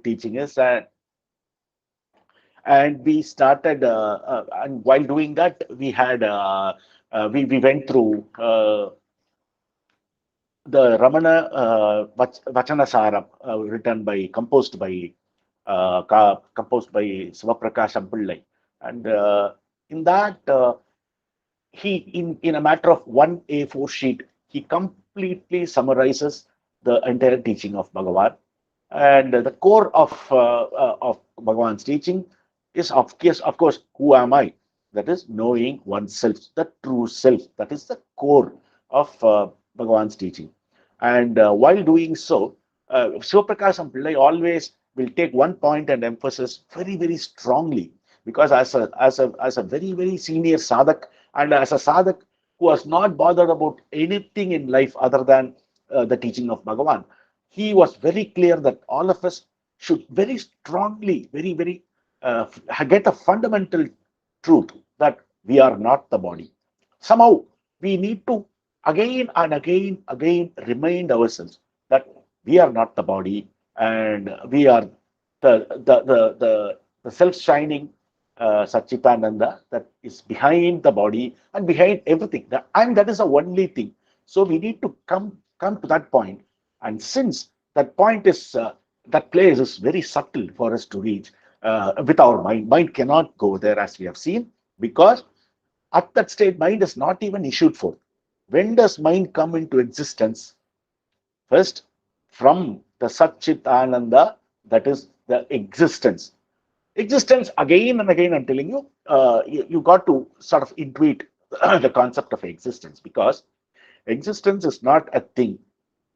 teaching is. And we started, and while doing that, we went through the Ramana Vachana Saram, composed by Sivaprakasham Pillai. And in that, in a matter of one A4 sheet, he completely summarizes the entire teaching of Bhagavan. And the core of Bhagavan's teaching is, of course, who am I? That is knowing oneself, the true self. That is the core of Bhagavan's teaching. And while doing so, Sivaprakash Pillai always will take one point and emphasize very, very strongly, because as a very, very senior sadhak, and as a sadhak who was not bothered about anything in life other than the teaching of Bhagavan, he was very clear that all of us should very strongly, very, very get a fundamental truth that we are not the body. Somehow we need to again and again remind ourselves that we are not the body, and we are the self-shining Satchitananda that is behind the body and behind everything. And that is the only thing. So we need to come to that point. And since that point is that place is very subtle for us to reach with our mind. Mind cannot go there, as we have seen, because at that state, mind is not even issued forth. When does mind come into existence? First, from the Satchit Ananda, that is the existence. Existence, again and again, I'm telling you, you got to sort of intuit the concept of existence, because existence is not a thing.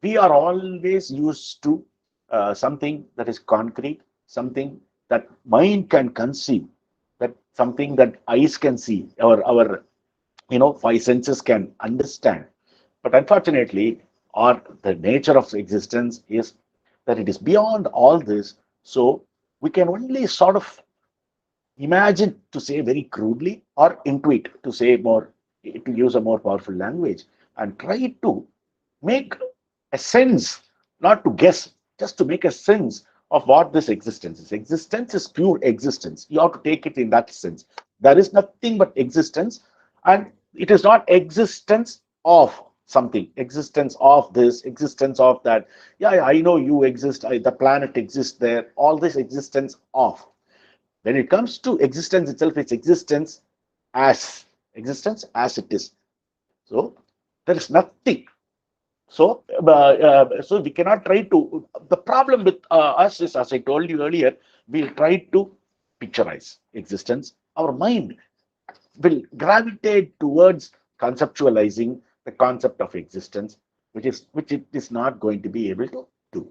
We are always used to something that is concrete, something that mind can conceive, that something that eyes can see, or our five senses can understand. But unfortunately, or the nature of existence is that it is beyond all this. So we can only sort of imagine, to say very crudely, or intuit, to say more, to use a more powerful language, and try to make a sense, not to guess, just to make a sense of what this existence is. Existence is pure existence. You have to take it in that sense. There is nothing but existence, and it is not existence of something, existence of this, existence of that. Yeah, I know you exist, the planet exists there, all this existence of. When it comes to existence itself, it's existence as it is. So there is nothing. So we cannot try to. The problem with us is, as I told you earlier, we'll try to picturize existence. Our mind will gravitate towards conceptualizing the concept of existence, which it is not going to be able to do,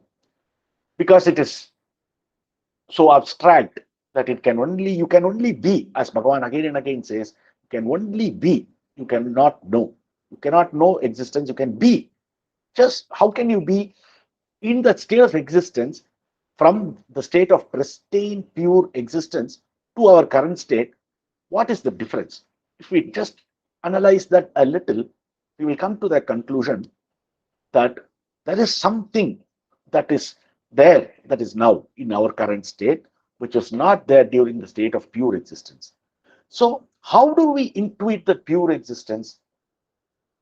because it is so abstract that you can only be, as Bhagavan again and again says, you can only be, you cannot know. You cannot know existence, you can be. Just how can you be in that state of existence, from the state of pristine, pure existence to our current state? What is the difference? If we just analyze that a little, we will come to the conclusion that there is something that is there, that is now in our current state, which was not there during the state of pure existence. So how do we intuit the pure existence?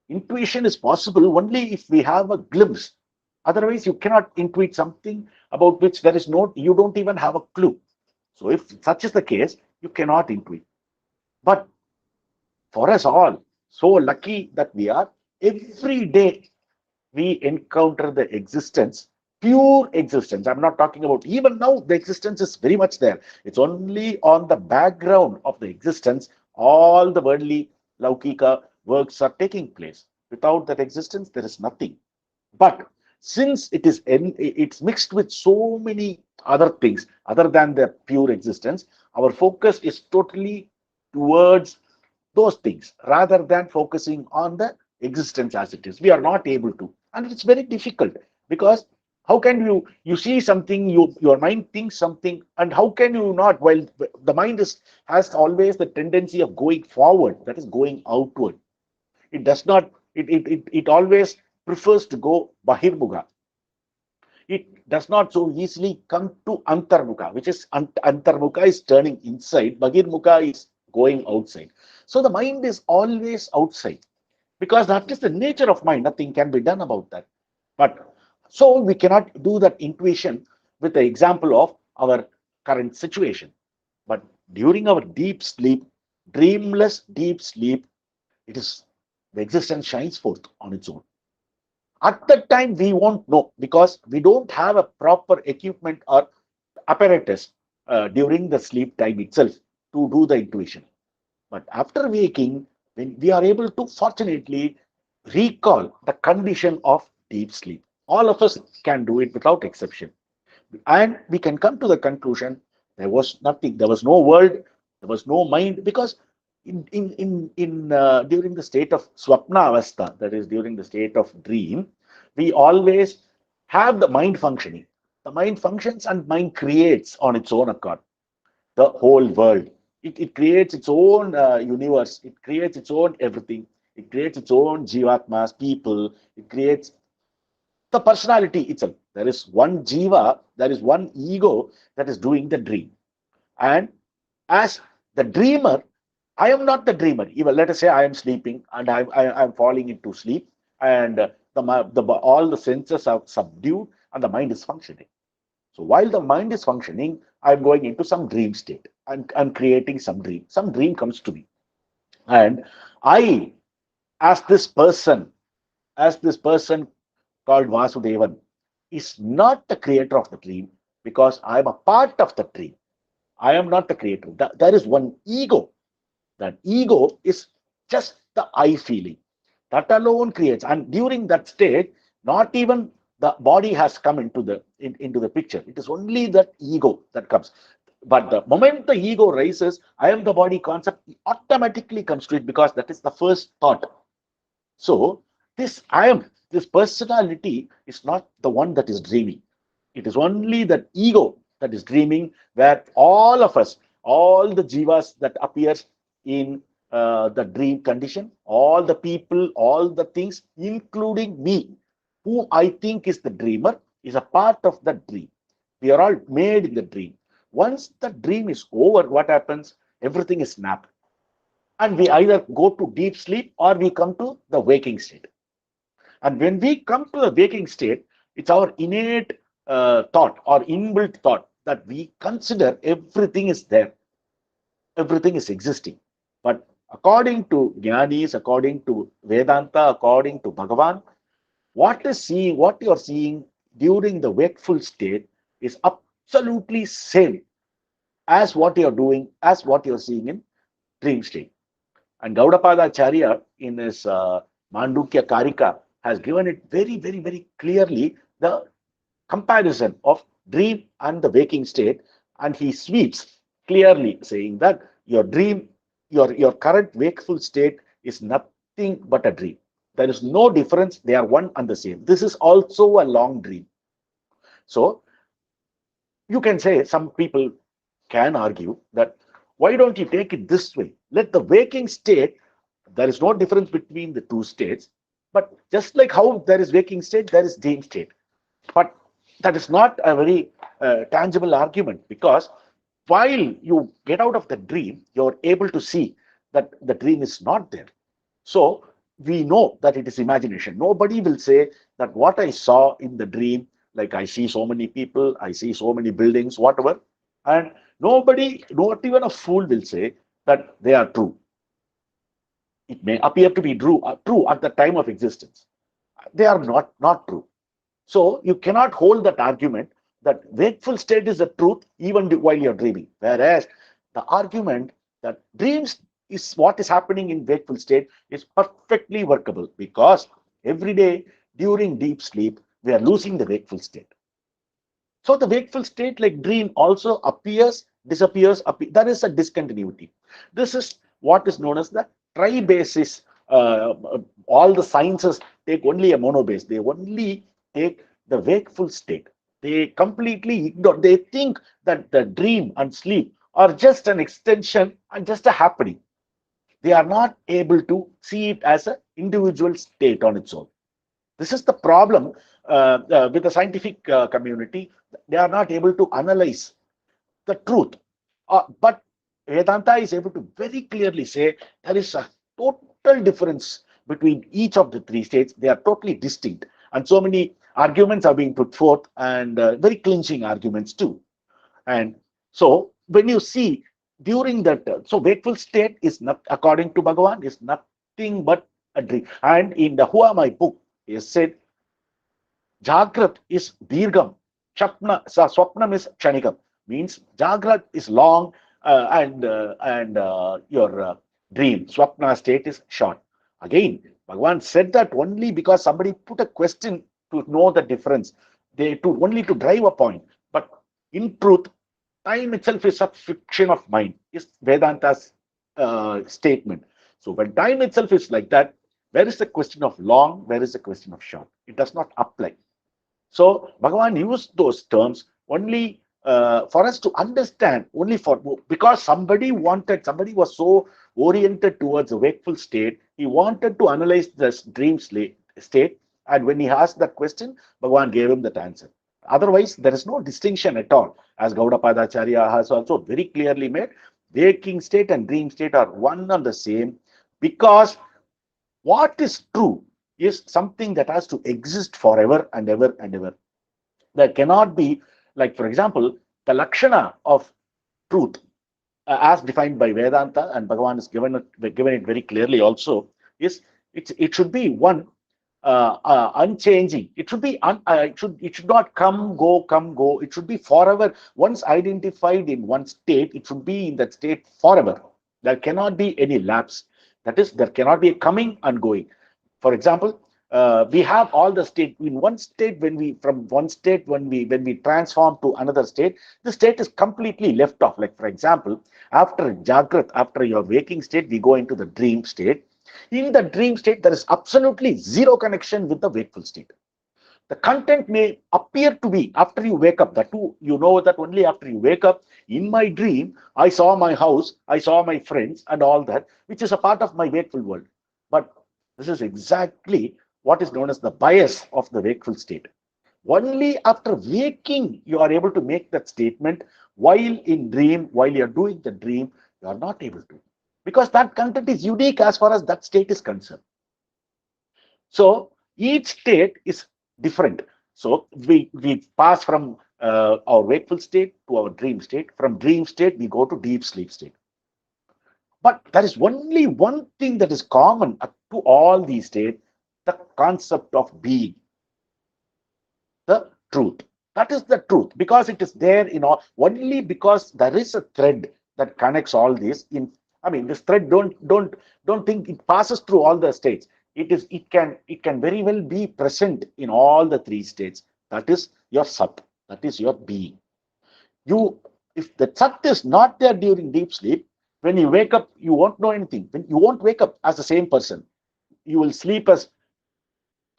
Intuition is possible only if we have a glimpse. Otherwise, you cannot intuit something about which there is you don't even have a clue. So if such is the case, you cannot intuit. But for us all, so lucky that we are, every day we encounter the existence, pure existence. I'm not talking about, even now the existence is very much there. It's only on the background of the existence all the worldly laukika works are taking place. Without that existence, there is nothing. But since it's mixed with so many other things other than the pure existence, our focus is totally towards those things rather than focusing on the existence as it is. We are not able to, and it's very difficult, because how can you see something, your mind thinks something, and how can you not? Well, the mind has always the tendency of going forward, that is going outward. It does not. It always prefers to go bahirmuga. it does not so easily come to Antarmukha, which is Antarmukha is turning inside, Bahirmukha is going outside. So the mind is always outside because that is the nature of mind. Nothing can be done about that. But so we cannot do that intuition with the example of our current situation. But during our deep sleep, dreamless deep sleep, it is the existence shines forth on its own. At that time, we won't know because we don't have a proper equipment or apparatus during the sleep time itself to do the intuition. But after waking, when we are able to fortunately recall the condition of deep sleep. All of us can do it without exception. And we can come to the conclusion there was nothing, there was no world, there was no mind, because during the state of swapna avastha, that is during the state of dream, we always have the mind functioning. The mind functions and mind creates on its own accord the whole world. It creates its own universe. It creates its own everything. It creates its own jivatmas, people. It creates the personality itself. There is one jiva, there is one ego that is doing the dream. And as the dreamer, I am not the dreamer. Even let us say I am sleeping and I am falling into sleep, and all the senses are subdued and the mind is functioning. So while the mind is functioning, I'm going into some dream state. I'm creating some dream. Some dream comes to me. And I, as this person, as this person called Vasudevan, is not the creator of the dream because I am a part of the dream. I am not the creator. There is one ego. That ego is just the I feeling. That alone creates. And during that state, not even the body has come into the picture. It is only that ego that comes. But the moment the ego rises, I am the body concept automatically comes to it because that is the first thought. So this I am, this personality is not the one that is dreaming. It is only that ego that is dreaming, where all of us, all the jivas that appears in the dream condition, all the people, all the things, including me, who I think is the dreamer, is a part of the dream. We are all made in the dream. Once the dream is over, what happens? Everything is snapped. And we either go to deep sleep or we come to the waking state. And when we come to the waking state, it's our innate thought or inbuilt thought that we consider everything is there, everything is existing. But according to Jnanis, according to Vedanta, according to Bhagavan, what you are seeing during the wakeful state is absolutely same as what you are doing, as what you are seeing in dream state. And Gaudapada Acharya in his Mandukya Karika has given it very, very, very clearly the comparison of dream and the waking state. And he sweeps clearly saying that your dream, your current wakeful state is nothing but a dream. There is no difference. They are one and the same. This is also a long dream. So you can say, some people can argue that why don't you take it this way? Let the waking state, there is no difference between the two states, but just like how there is waking state, there is dream state. But that is not a very tangible argument, because while you get out of the dream, you're able to see that the dream is not there. So we know that it is imagination. Nobody will say that what I saw in the dream, like I see so many people, I see so many buildings, whatever, and nobody, not even a fool, will say that they are true. It may appear to be true at the time of existence. They are not true. So you cannot hold that argument that wakeful state is the truth even while you're dreaming. Whereas the argument that dreams is what is happening in wakeful state is perfectly workable, because every day during deep sleep, we are losing the wakeful state. So the wakeful state, like dream, also appears, disappears. There is a discontinuity. This is what is known as the tribasis. All the sciences take only a monobase. They only take the wakeful state. They completely ignore. They think that the dream and sleep are just an extension and just a happening. They are not able to see it as an individual state on its own. This is the problem with the scientific community, they are not able to analyze the truth. But Vedanta is able to very clearly say there is a total difference between each of the three states. They are totally distinct. And so many arguments are being put forth, and very clinching arguments too. And so when you see during that, so wakeful state is not, according to Bhagavan, is nothing but a dream. And in the Who Am I book, he said, Jagrat is Dirgam, Swapnam is Kshanikam. Means Jagrat is long, and your dream, Swapna state is short. Again, Bhagavan said that only because somebody put a question to know the difference. They to only to drive a point. But in truth, time itself is a fiction of mind, is Vedanta's statement. So when time itself is like that, where is the question of long? Where is the question of short? It does not apply. So Bhagavan used those terms only for us to understand, only for because somebody was so oriented towards a wakeful state, he wanted to analyze this dream state, and when he asked that question, Bhagavan gave him that answer. Otherwise, there is no distinction at all, as Gaudapadacharya has also very clearly made. Waking state and dream state are one and the same, because what is true is something that has to exist forever and ever and ever. There cannot be, like, for example, the Lakshana of truth, as defined by Vedanta, and Bhagavan has given it very clearly also, is it should be one, unchanging. It should be it should not come go come go. It should be forever. Once identified in one state, it should be in that state forever. There cannot be any lapse. That is, there cannot be a coming and going. For example, we have all the state in one state. When we from one state, when we transform to another state, the state is completely left off. Like, for example, after Jagrat, after your waking state, we go into the dream state. In the dream state, there is absolutely zero connection with the wakeful state. The content may appear to be after you wake up. That too, you know that only after you wake up. In my dream, I saw my house, I saw my friends, and all that, which is a part of my wakeful world. But this is exactly what is known as the bias of the wakeful state. Only after waking, you are able to make that statement. While in dream, while you are doing the dream, you are not able to. Because that content is unique as far as that state is concerned. So each state is different. So we pass from our wakeful state to our dream state. From dream state, we go to deep sleep state. But there is only one thing that is common to all these states, the concept of being, the truth. That is the truth, because it is there in all, only because there is a thread that connects all these. I mean, this thread, don't think it passes through all the states. It can very well be present in all the three states. That is your sat, that is your being. If the sat is not there during deep sleep, when you wake up, you won't know anything. When you won't wake up as the same person, you will sleep as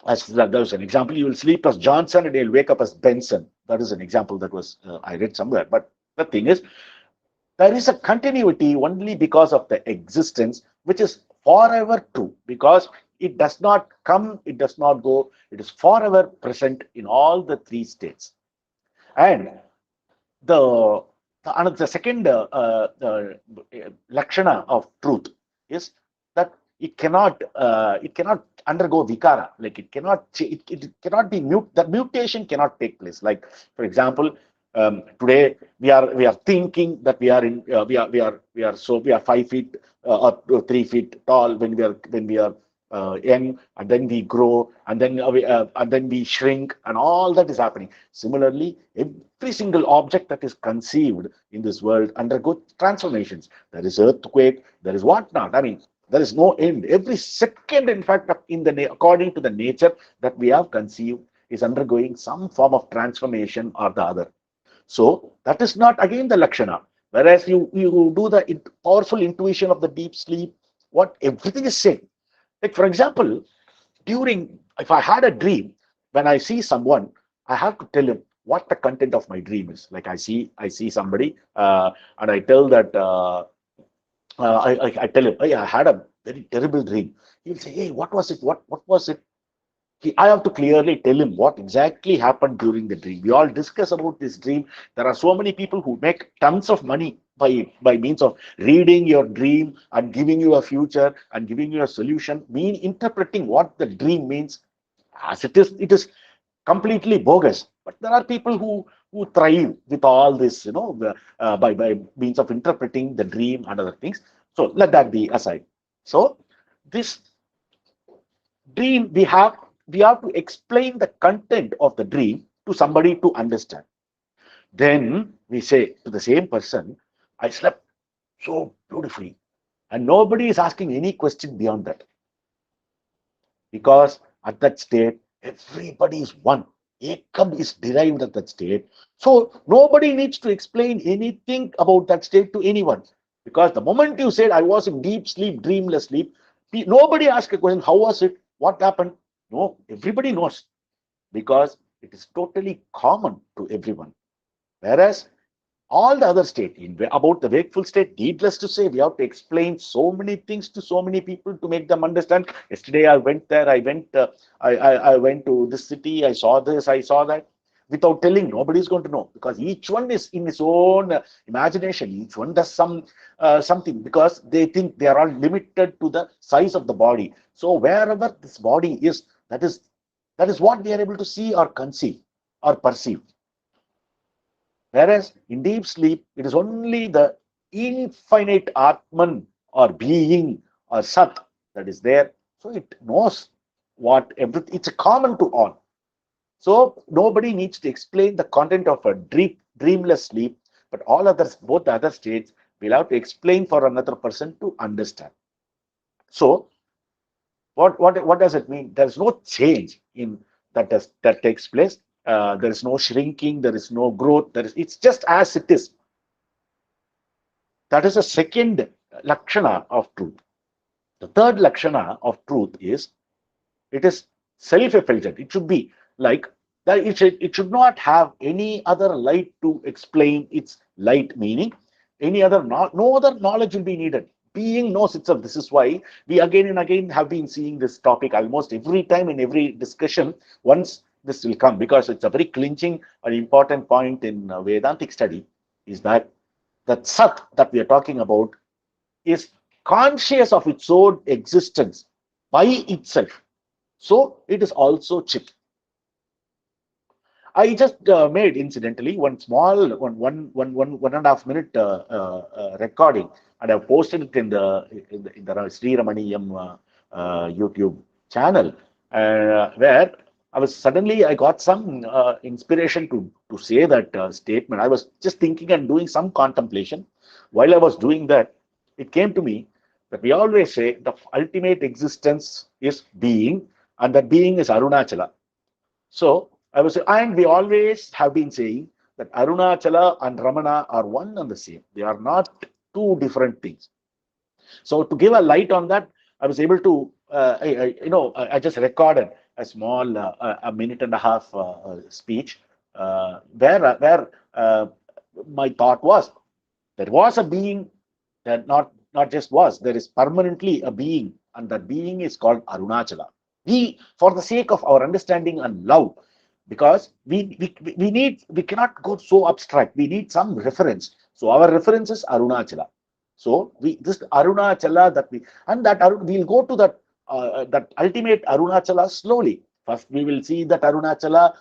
that was an example. You will sleep as Johnson and you'll wake up as Benson. That is an example that was I read somewhere. But the thing is, there is a continuity only because of the existence, which is forever true, because it does not come, it does not go, it is forever present in all the three states. And the second lakshana of truth is that it cannot undergo vikara, like it cannot be that mutation cannot take place. Like, for example, today we are thinking that we are 5 feet or 3 feet tall when we are young, and then we grow, and then we shrink, and all that is happening. Similarly, every single object that is conceived in this world undergoes transformations. There is earthquake, there is whatnot. I mean, there is no end. Every second, in fact, according to the nature that we have conceived, is undergoing some form of transformation or the other. So that is not again the lakshana. Whereas you do the powerful intuition of the deep sleep, what everything is said. Like, for example, if I had a dream, when I see someone, I have to tell him what the content of my dream is. Like, I see somebody, and I tell that I tell him, hey, I had a very terrible dream. He'll say, hey, what was it? What was it? I have to clearly tell him what exactly happened during the dream. We all discuss about this dream. There are so many people who make tons of money by means of reading your dream and giving you a future and giving you a solution, mean interpreting what the dream means as it is completely bogus. But there are people who thrive with all this, by means of interpreting the dream and other things. So let that be aside. So this dream, we have to explain the content of the dream to somebody to understand. Then we say to the same person, I slept so beautifully, and nobody is asking any question beyond that, because at that state everybody is one. Ekam is derived at that state, so nobody needs to explain anything about that state to anyone, because the moment you said I was in deep sleep, dreamless sleep, nobody asked a question, how was it, what happened. No, everybody knows, because it is totally common to everyone. Whereas all the other state, about the wakeful state, needless to say, we have to explain so many things to so many people to make them understand. Yesterday I went there, I went to this city, I saw this, I saw that. Without telling, nobody is going to know, because each one is in his own imagination. Each one does something, because they think they are all limited to the size of the body. So wherever this body is, that is what they are able to see or conceive or perceive. Whereas in deep sleep, it is only the infinite Atman or being or Sat that is there. So it knows what everything, it's common to all. So nobody needs to explain the content of a dreamless sleep, but all others, both the other states, will have to explain for another person to understand. So what does it mean? There is no change in that takes place. There is no shrinking. There is no growth. It's just as it is. That is the second lakshana of truth. The third lakshana of truth is it is self-effulgent. It should be like that. It should not have any other light to explain its light meaning. No other knowledge will be needed. Being knows itself. This is why we again and again have been seeing this topic almost every time in every discussion. Once this will come, because it's a very clinching and important point in Vedantic study, is that Sat that we are talking about is conscious of its own existence by itself. So it is also Chit. I just made incidentally one small one and a half minute recording, and I've posted it in the Sri Ramaniyam YouTube channel, where I got some inspiration to say that statement. I was just thinking and doing some contemplation. While I was doing that, it came to me that we always say the ultimate existence is being, and that being is Arunachala. So and we always have been saying that Arunachala and Ramana are one and the same. They are not two different things. So to give a light on that, I was able to, I just recorded a small, a minute and a half speech, where my thought was, there was a being, that not just was, there is permanently a being, and that being is called Arunachala. For the sake of our understanding and love, because we cannot go so abstract. We need some reference. So our reference is Arunachala. So this Arunachala we'll go to that ultimate Arunachala slowly. First, we will see that Arunachala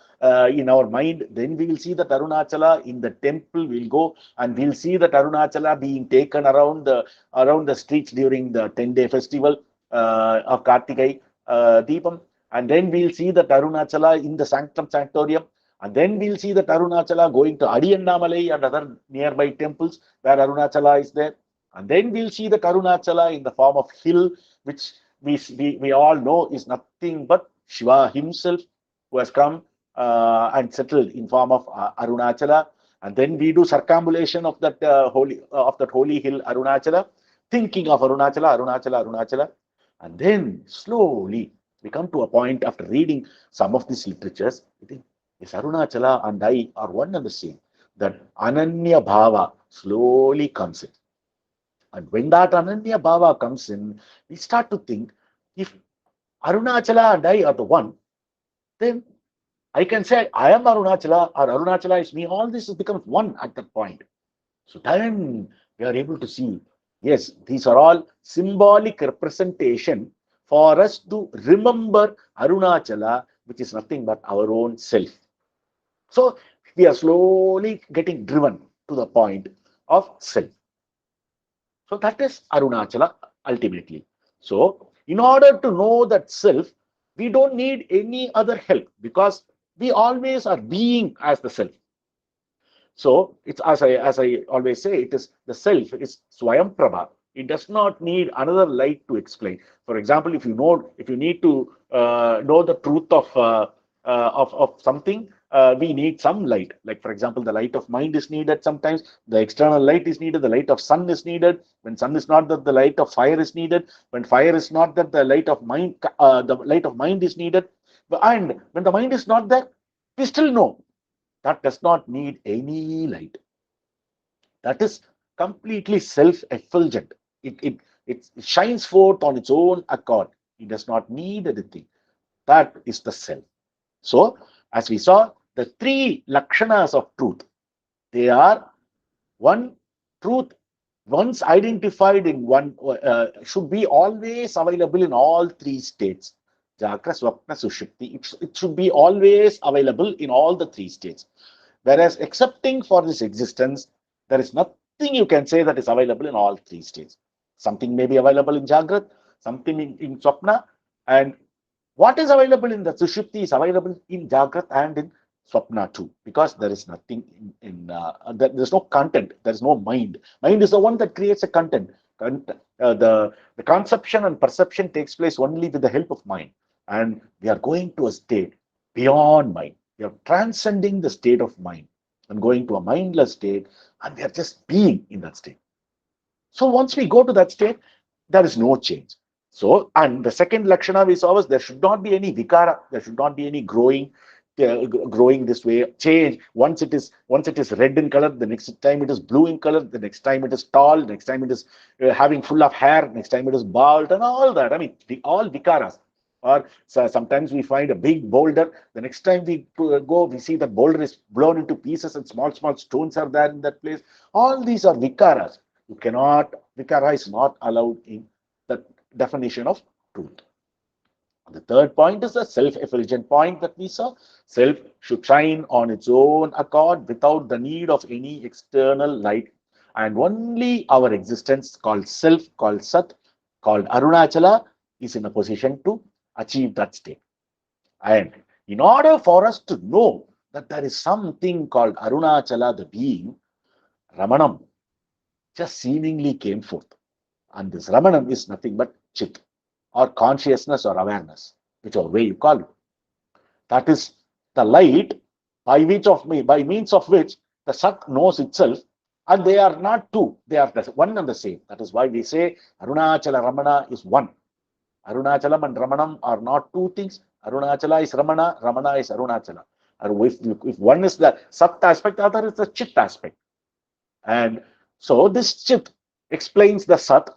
in our mind. Then we will see that Arunachala in the temple. We'll go and we'll see that Arunachala being taken around the streets during the 10-day festival of Kartikai Deepam. And then we'll see the Arunachala in the Sanctum Sanctorium. And then we'll see the Arunachala going to Adiyannamalai and other nearby temples where Arunachala is there. And then we'll see the Arunachala in the form of hill, which we all know is nothing but Shiva himself, who has come and settled in form of Arunachala. And then we do circumambulation of that holy hill Arunachala, thinking of Arunachala. And then slowly we come to a point after reading some of these literatures. We think, yes, Arunachala and I are one and the same. That Ananya Bhava slowly comes in. And when that Ananya Bhava comes in, we start to think, if Arunachala and I are the one, then I can say I am Arunachala or Arunachala is me. All this becomes one at that point. So then we are able to see, yes, these are all symbolic representation for us to remember Arunachala, which is nothing but our own self. So we are slowly getting driven to the point of self. So that is Arunachala ultimately. So in order to know that self, we don't need any other help because we always are being as the self. So it's as I always say, it is the self is Swayam Prabha. It does not need another light to explain. For example, if you need to know the truth of something, we need some light. Like for example, the light of mind is needed. Sometimes the external light is needed. The light of sun is needed. When sun is not, that the light of fire is needed. When fire is not, that the light of mind is needed. And when the mind is not there, we still know that does not need any light. That is completely self-effulgent. It shines forth on its own accord. It does not need anything. That is the self. So, as we saw, the three lakshanas of truth, they are one truth once identified in one should be always available in all three states. Jagra, Swapna, Sushupti. It should be always available in all the three states. Whereas accepting for this existence, there is nothing you can say that is available in all three states. Something may be available in Jagrat, something in Swapna, and what is available in the Sushupti is available in Jagrat and in Swapna too, because there is nothing there's no content, there's no mind. Mind is the one that creates a content. The conception and perception takes place only with the help of mind. And we are going to a state beyond mind. We are transcending the state of mind and going to a mindless state, and we are just being in that state. So once we go to that state, there is no change. So, and the second Lakshana we saw was there should not be any vikara, there should not be any growing this way, change. Once it is red in color, the next time it is blue in color, the next time it is tall, next time it is having full of hair, next time it is bald, and all that. I mean, all vikaras. Or so sometimes we find a big boulder. The next time we go, we see that boulder is blown into pieces and small stones are there in that place. All these are vikaras. You cannot, vikara is not allowed in the definition of truth. The third point is the self-effulgent point that we saw. Self should shine on its own accord without the need of any external light. And only our existence called self, called Sat, called Arunachala is in a position to achieve that state. And in order for us to know that there is something called Arunachala, the being, Ramanam just seemingly came forth. And this Ramanam is nothing but Chit, or consciousness or awareness, whichever way you call it. That is the light by means of which the Sat knows itself, and they are not two, they are one and the same. That is why we say Arunachala Ramana is one. Arunachalam and Ramanam are not two things. Arunachala is Ramana, Ramana is Arunachala. Or if one is the Sat aspect, the other is the Chit aspect. And so this Chit explains the Sat,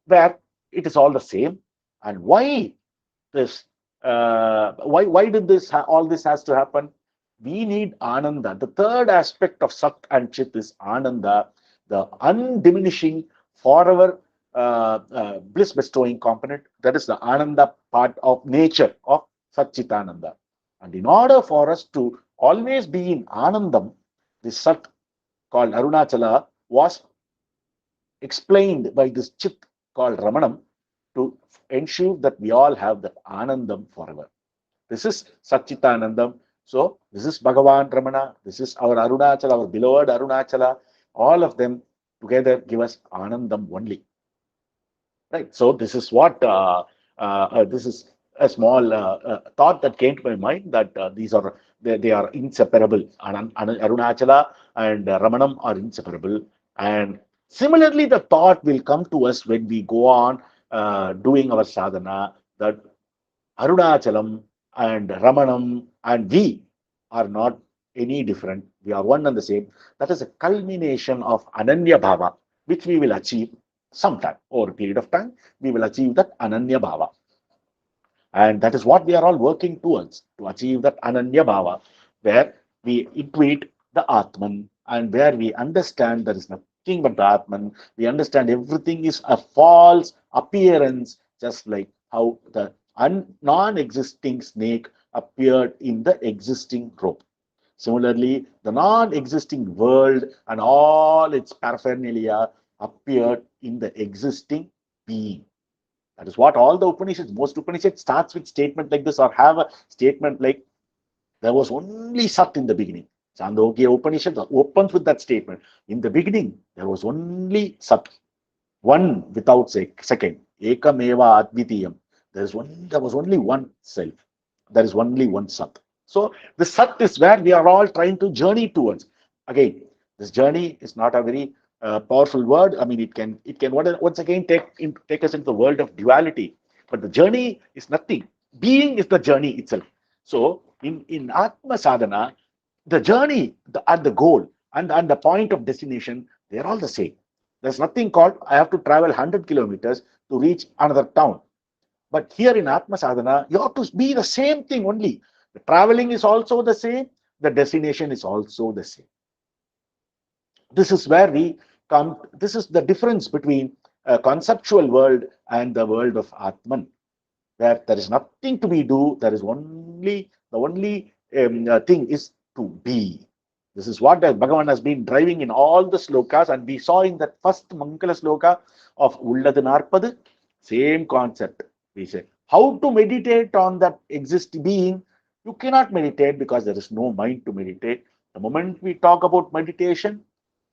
where it is all the same. And why this? Why did this? All this has to happen. We need Ananda. The third aspect of Sat and Chit is Ananda, the undiminishing, forever bliss bestowing component. That is the Ananda part of nature of Satchitananda. And in order for us to always be in Anandam, this Sat called Arunachala was explained by this Chit called Ramanam to ensure that we all have that Anandam forever. This is Satchitanandam. So this is Bhagavan Ramana. This is our Arunachala, our beloved Arunachala. All of them together give us Anandam only. Right. So this is what this is a small thought that came to my mind, that they are inseparable. Arunachala and Ramanam are inseparable. And similarly, the thought will come to us when we go on doing our sadhana, that Arunachalam and Ramanam and we are not any different. We are one and the same. That is a culmination of Ananya Bhava, which we will achieve sometime over a period of time. We will achieve that Ananya Bhava. And that is what we are all working towards, to achieve that Ananya Bhava, where we intuit the Atman and where we understand there is nothing but the Atman. We understand everything is a false appearance, just like how the non existing snake appeared in the existing rope. Similarly, the non existing world and all its paraphernalia appeared in the existing being. That is what all the Upanishads, most Upanishads starts with statement like this or have a statement like there was only Sat in the beginning. Chandogya Upanishad opens with that statement. In the beginning, there was only Sat, one without second. Ekam eva advitiyam. There was only one self. There is only one Sat. So the Sat is where we are all trying to journey towards. Again, this journey is not a very powerful word. I mean, it can once again take us into the world of duality. But the journey is nothing. Being is the journey itself. So in Atma Sadhana, the journey and the goal and the point of destination, they are all the same. There's nothing called I have to travel 100 kilometers to reach another town. But here in Atma Sadhana, you have to be the same thing only. The traveling is also the same, the destination is also the same. This is where we come, this is the difference between a conceptual world and the world of Atman, where there is nothing to be do, there is only, the only thing is to be. This is what Bhagavan has been driving in all the slokas, and we saw in that first Mangala sloka of Ulladu Narpadu, same concept. We say, how to meditate on that exist being? You cannot meditate because there is no mind to meditate. The moment we talk about meditation,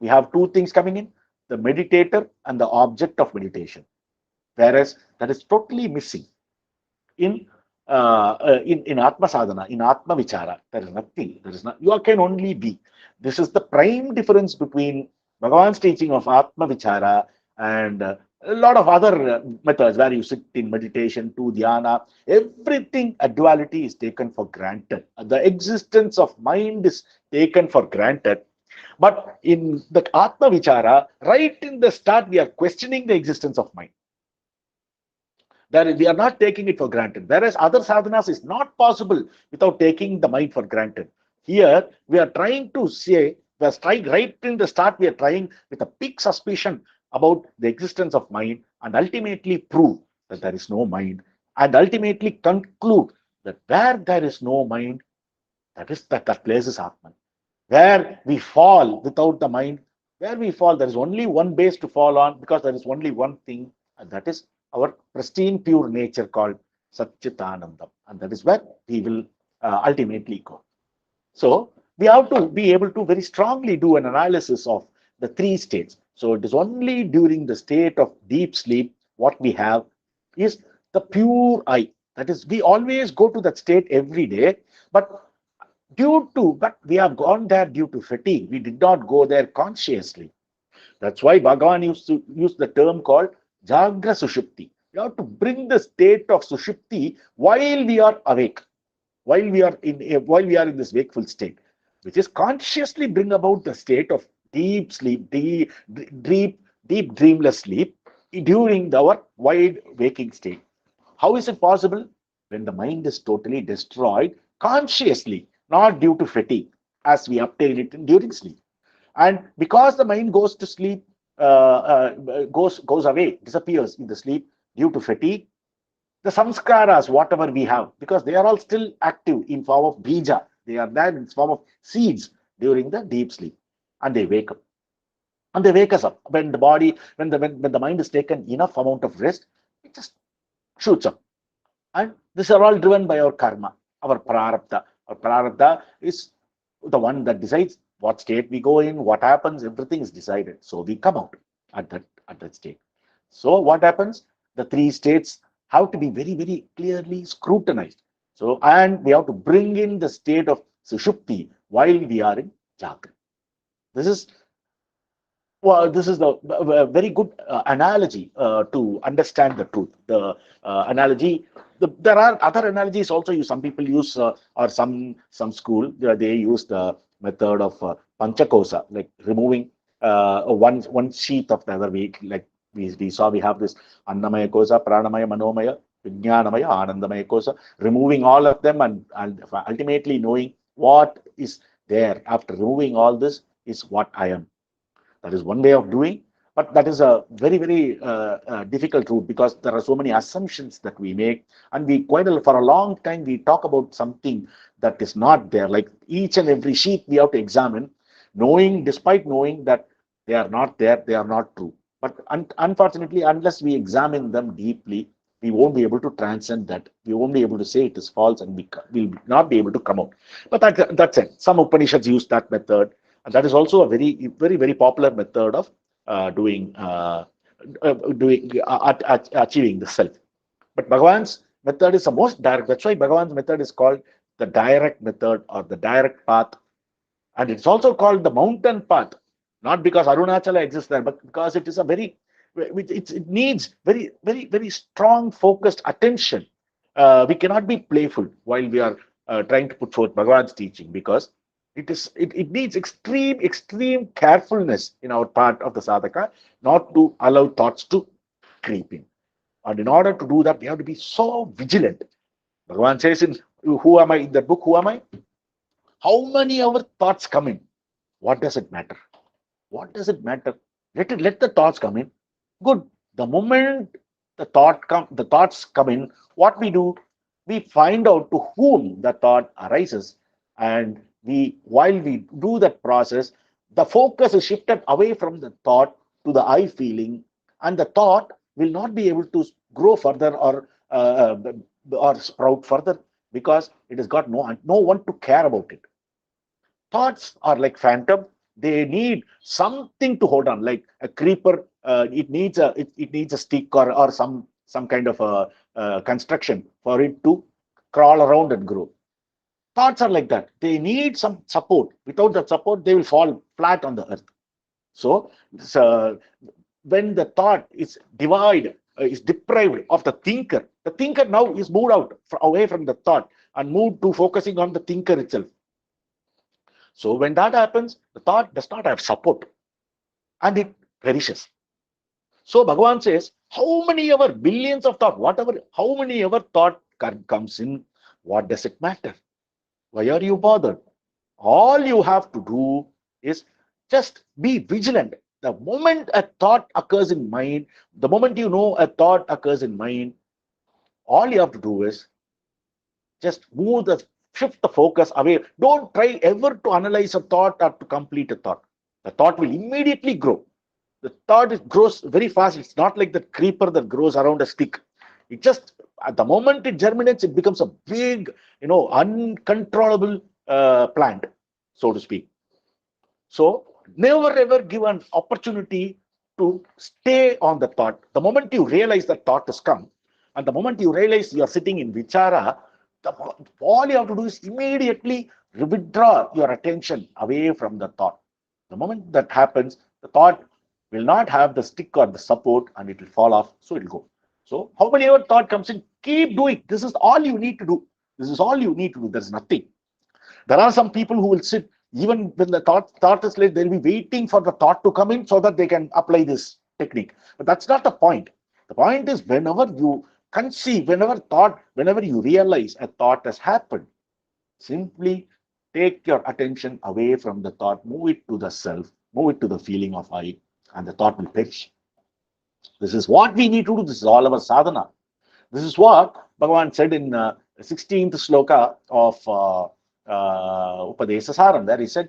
we have two things coming in, the meditator and the object of meditation. Whereas that is totally missing in in Atma Sadhana, in Atma Vichara. There is nothing. There is not. You can only be. This is the prime difference between Bhagavan's teaching of Atma Vichara and a lot of other methods where you sit in meditation to dhyana. Everything, a duality is taken for granted. The existence of mind is taken for granted. But in the Atma Vichara, right in the start, we are questioning the existence of mind. That we are not taking it for granted. Whereas other sadhanas is not possible without taking the mind for granted. Here, we are trying to say, we are trying right in the start, we are trying with a big suspicion about the existence of mind and ultimately prove that there is no mind and ultimately conclude that where there is no mind, that place is Atman. Where we fall without the mind, where we fall, there is only one base to fall on because there is only one thing, and that is our pristine, pure nature called Satchitanandam. And that is where we will ultimately go. So we have to be able to very strongly do an analysis of the three states. So it is only during the state of deep sleep what we have is the pure I. That is, we always go to that state every day, but but we have gone there due to fatigue. We did not go there consciously. That's why Bhagavan used to use the term called Jagra Sushupti. You have to bring the state of Sushupti while we are awake, while we are in this wakeful state, which is consciously bring about the state of deep sleep, deep dreamless sleep during our wide waking state. How is it possible? When the mind is totally destroyed consciously, not due to fatigue, as we obtain it during sleep. And because the mind goes to sleep, goes away, disappears in the sleep due to fatigue, the samskaras, whatever we have, because they are all still active in form of bija, they are there in form of seeds during the deep sleep, and they wake up. And they wake us up when the body, when the mind is taken enough amount of rest, it just shoots up. And these are all driven by our karma, our prarabdha. Our prarabdha is the one that decides what state we go in, what happens, everything is decided. So we come out at that state. So what happens? The three states have to be very, very clearly scrutinized. So, and we have to bring in the state of sushupti while we are in jagra. This is this is the very good analogy to understand the truth. The analogy, there are other analogies also. Some people use, or some school they use the method of panchakosa, like removing one sheath of the other. We saw we have this annamaya kosa, pranamaya, manomaya, Vijnanamaya, Anandamaya Kosa, removing all of them and ultimately knowing what is there. After removing all this is what I am. That is one way of doing, but that is a very, very difficult route because there are so many assumptions that we make, and we for a long time we talk about something that is not there. Like each and every sheet we have to examine, despite knowing that they are not there, they are not true. But unfortunately, unless we examine them deeply, we won't be able to transcend that. We won't be able to say it is false, and we will not be able to come out. But that's it. Some Upanishads use that method, and that is also a very, very, very popular method of achieving the self. But Bhagavan's method is the most direct. That's why Bhagavan's method is called the direct method or the direct path. And it's also called the mountain path, not because Arunachala exists there, but because it is a very, it needs very, very, very strong, focused attention. We cannot be playful while we are trying to put forth Bhagavan's teaching, because it needs extreme carefulness in our part of the sadhaka, not to allow thoughts to creep in. And in order to do that, we have to be so vigilant. Bhagavan says in Who Am I, in the book Who Am I? How many our thoughts come in? What does it matter? What does it matter? Let the thoughts come in. Good. The moment the thoughts come in, what we do, we find out to whom the thought arises, and while we do that process, the focus is shifted away from the thought to the I feeling, and the thought will not be able to grow further or sprout further, because it has got no one to care about it. Thoughts are like phantom. They need something to hold on, like a creeper. It needs a stick or some kind of a construction for it to crawl around and grow. Thoughts are like that. They need some support. Without that support, they will fall flat on the earth. So, when the thought is deprived of the thinker now is moved away from the thought and moved to focusing on the thinker itself. So when that happens, the thought does not have support and it perishes. So Bhagavan says, how many ever billions of thought, how many ever thought comes in, what does it matter? Why are you bothered? All you have to do is just be vigilant. The moment a thought occurs in mind, the moment you know a thought occurs in mind, all you have to do is just shift the focus away. Don't try ever to analyze a thought or to complete a thought. The thought will immediately grow. The thought grows very fast. It's not like the creeper that grows around a stick. It just, at the moment it germinates, it becomes a big, uncontrollable plant, so to speak. So never ever give an opportunity to stay on the thought. The moment you realize that thought has come, and the moment you realize you are sitting in vichara, all you have to do is immediately withdraw your attention away from the thought. The moment that happens, the thought will not have the stick or the support, and it will fall off, so it will go. So how many ever thought comes in, keep doing. This is all you need to do. This is all you need to do. There's nothing. There are some people who will sit, even when the thought is late, they'll be waiting for the thought to come in so that they can apply this technique. But that's not the point. The point is, whenever you conceive, whenever you realize a thought has happened, simply take your attention away from the thought, move it to the self, move it to the feeling of I, and the thought will perish. This is what we need to do. This is all our sadhana. This is what Bhagavan said in 16th sloka of Upadesa There he said,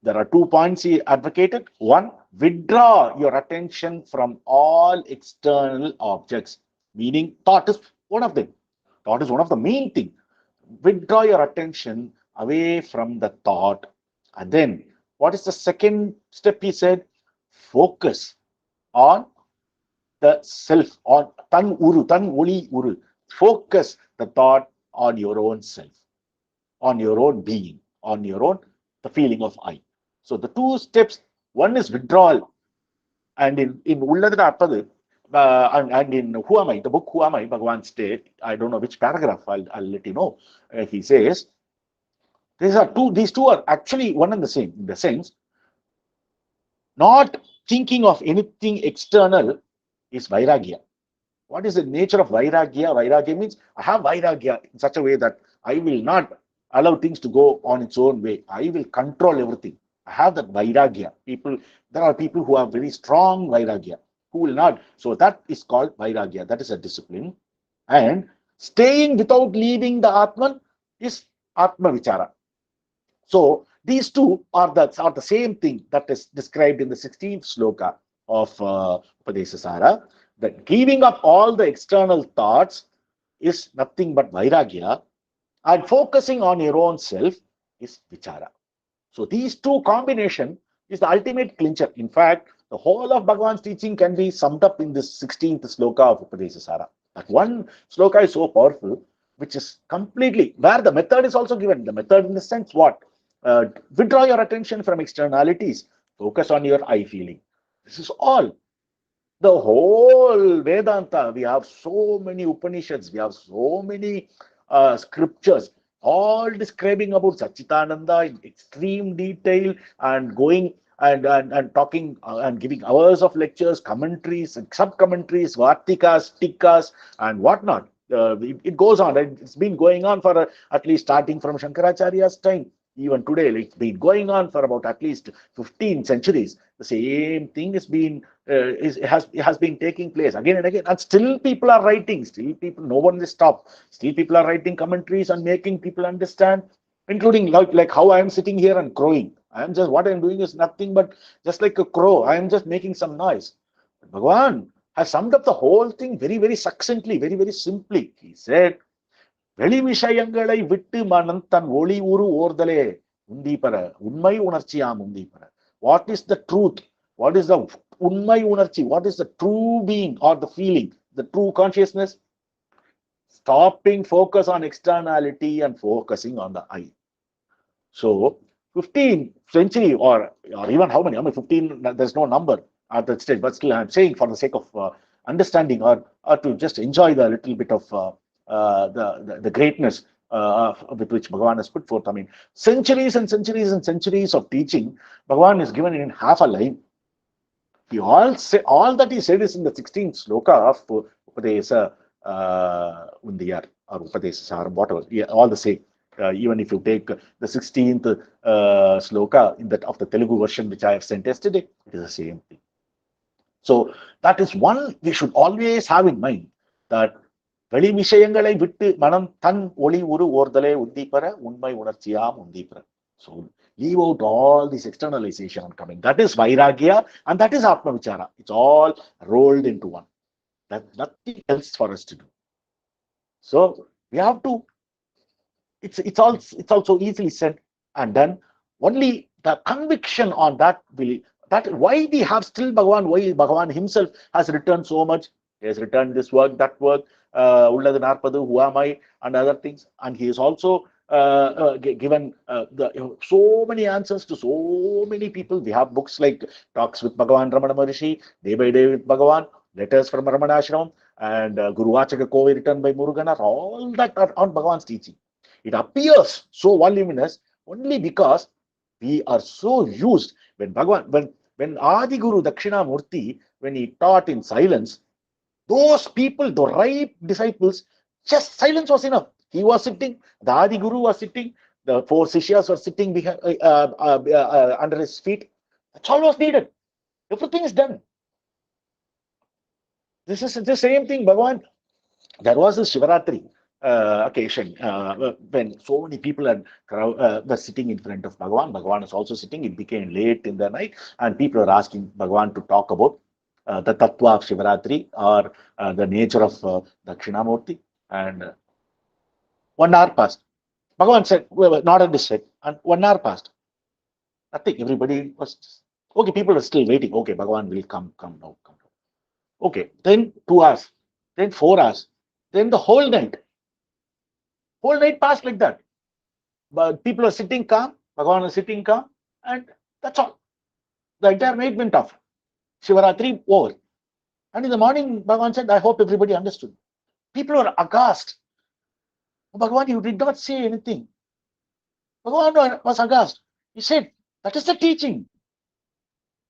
there are 2 points he advocated. One, withdraw your attention from all external objects, meaning thought is one of them. Thought is one of the main things. Withdraw your attention away from the thought. And then, what is the second step he said? Focus on the self, on tan oli uru. Focus the thought on your own self, on your own being, on your own, the feeling of I. So the 2 steps, one is withdrawal, and in Ulladra Appadu, and in Who Am I, the book Who Am I, Bhagavan state, I don't know which paragraph, I'll let you know. He says, these two are actually one and the same, in the sense, not thinking of anything external is vairagya. What is the nature of Vairagya? Vairagya means I have Vairagya in such a way that I will not allow things to go on its own way. I will control everything. I have that Vairagya. There are people who have very strong Vairagya, who will not. So that is called Vairagya. That is a discipline. And staying without leaving the Atman is Atma Vichara. So these two are the same thing that is described in the 16th sloka of Upadesasara, that giving up all the external thoughts is nothing but Vairagya, and focusing on your own self is Vichara. So these two combination is the ultimate clincher. In fact, the whole of Bhagavan's teaching can be summed up in this 16th sloka of Upadesasara. That one sloka is so powerful, which is completely, where the method is also given. The method in the sense what? Withdraw your attention from externalities. Focus on your I feeling. This is all. The whole Vedanta, we have so many Upanishads, we have so many scriptures, all describing about Satchitananda in extreme detail, and going and talking and giving hours of lectures, commentaries, and sub-commentaries, Vartikas, Tikkas, and whatnot. It goes on. It's been going on for at least starting from Shankaracharya's time. Even today, it's been going on for about at least 15 centuries. The same thing has been has been taking place again and again, and still people are writing. Still people, no one is stopped. Still people are writing commentaries and making people understand, including like how I am sitting here and crowing. I am just, what I am doing is nothing but just like a crow. I am just making some noise. But Bhagavan has summed up the whole thing very, very succinctly, very, very simply. He said, வெளி விஷயங்களை விட்டு மனம் தன் ஒளி உரு ஓர்தலே உந்தி பெற உண்மை உணர்ச்சியாம் உந்தி பெற. What is the truth? What is the unmai unarchi? What is the true being or the feeling, the true consciousness? Stopping focus on externality and focusing on the I. So 15th century, or even how many? I mean, 15, there's no number at that stage, but still I'm saying for the sake of understanding, or to just enjoy the little bit of the greatness with which Bhagavan has put forth. I mean, centuries and centuries and centuries of teaching, Bhagavan is given in half a line. All that he said is in the 16th sloka of Upadesa Undiyar or Upadesasara, whatever, yeah, all the same. Even if you take the 16th sloka of the Telugu version, which I have sent yesterday, it is the same thing. So that is one we should always have in mind, that வெளி விஷயங்களை விட்டு மனம் தன் ஒளி உரு ஓர்தலே உந்தி பெற உண்மை உணர்ச்சியாம் உந்தி பெற. So leave out all this externalization coming. That is Vairagya, and that is Atma Vichara. It's all rolled into one. That's nothing else for us to do. So we have to, it's also easily said and done. Only the conviction on that will, that why we have still Bhagavan, why Bhagavan himself has written so much. He has written this work, that work, Ulladu Narpadu, Who Am I, and other things. And he has also given so many answers to so many people. We have books like Talks with Bhagavan Ramana Maharshi, Day by Day with Bhagavan, Letters from Ramana Ashram, and Guru Vachaka Kovi written by Muruganar. All that are on Bhagavan's teaching. It appears so voluminous only because we are so used. When Bhagavan, when Adi Guru Dakshinamurti, when he taught in silence, those people, the ripe disciples, just silence was enough. He was sitting, the Adi Guru was sitting, the four Sishyas were sitting behind, under his feet. That's all was needed. Everything is done. This is the same thing, Bhagavan. There was a Shivaratri occasion when so many people were sitting in front of Bhagavan. Bhagavan is also sitting. It became late in the night, and people were asking Bhagavan to talk about the Tattva of Shivaratri, or the nature of Dakshinamurti. And 1 hour passed. Bhagavan said, nodded his head, and 1 hour passed. Nothing. Everybody was okay. People were still waiting. Okay, Bhagavan will come now, come now. Okay, then 2 hours, then 4 hours, then the whole night. Whole night passed like that. But people are sitting calm, Bhagavan is sitting calm, and that's all. The entire night went off. Shivaratri over. And in the morning, Bhagavan said, I hope everybody understood. People were aghast. Bhagavan, you did not say anything. Bhagavan was aghast. He said, that is the teaching.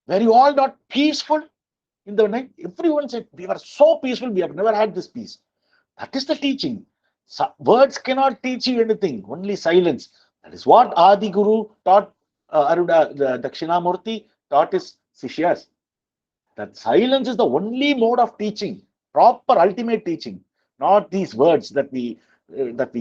Were you all not peaceful? In the night, everyone said, we were so peaceful, we have never had this peace. That is the teaching. Words cannot teach you anything, only silence. That is what Adi Guru taught, Aruda, the Dakshinamurti taught his Sishyas. That silence is the only mode of teaching, proper ultimate teaching, not these words that we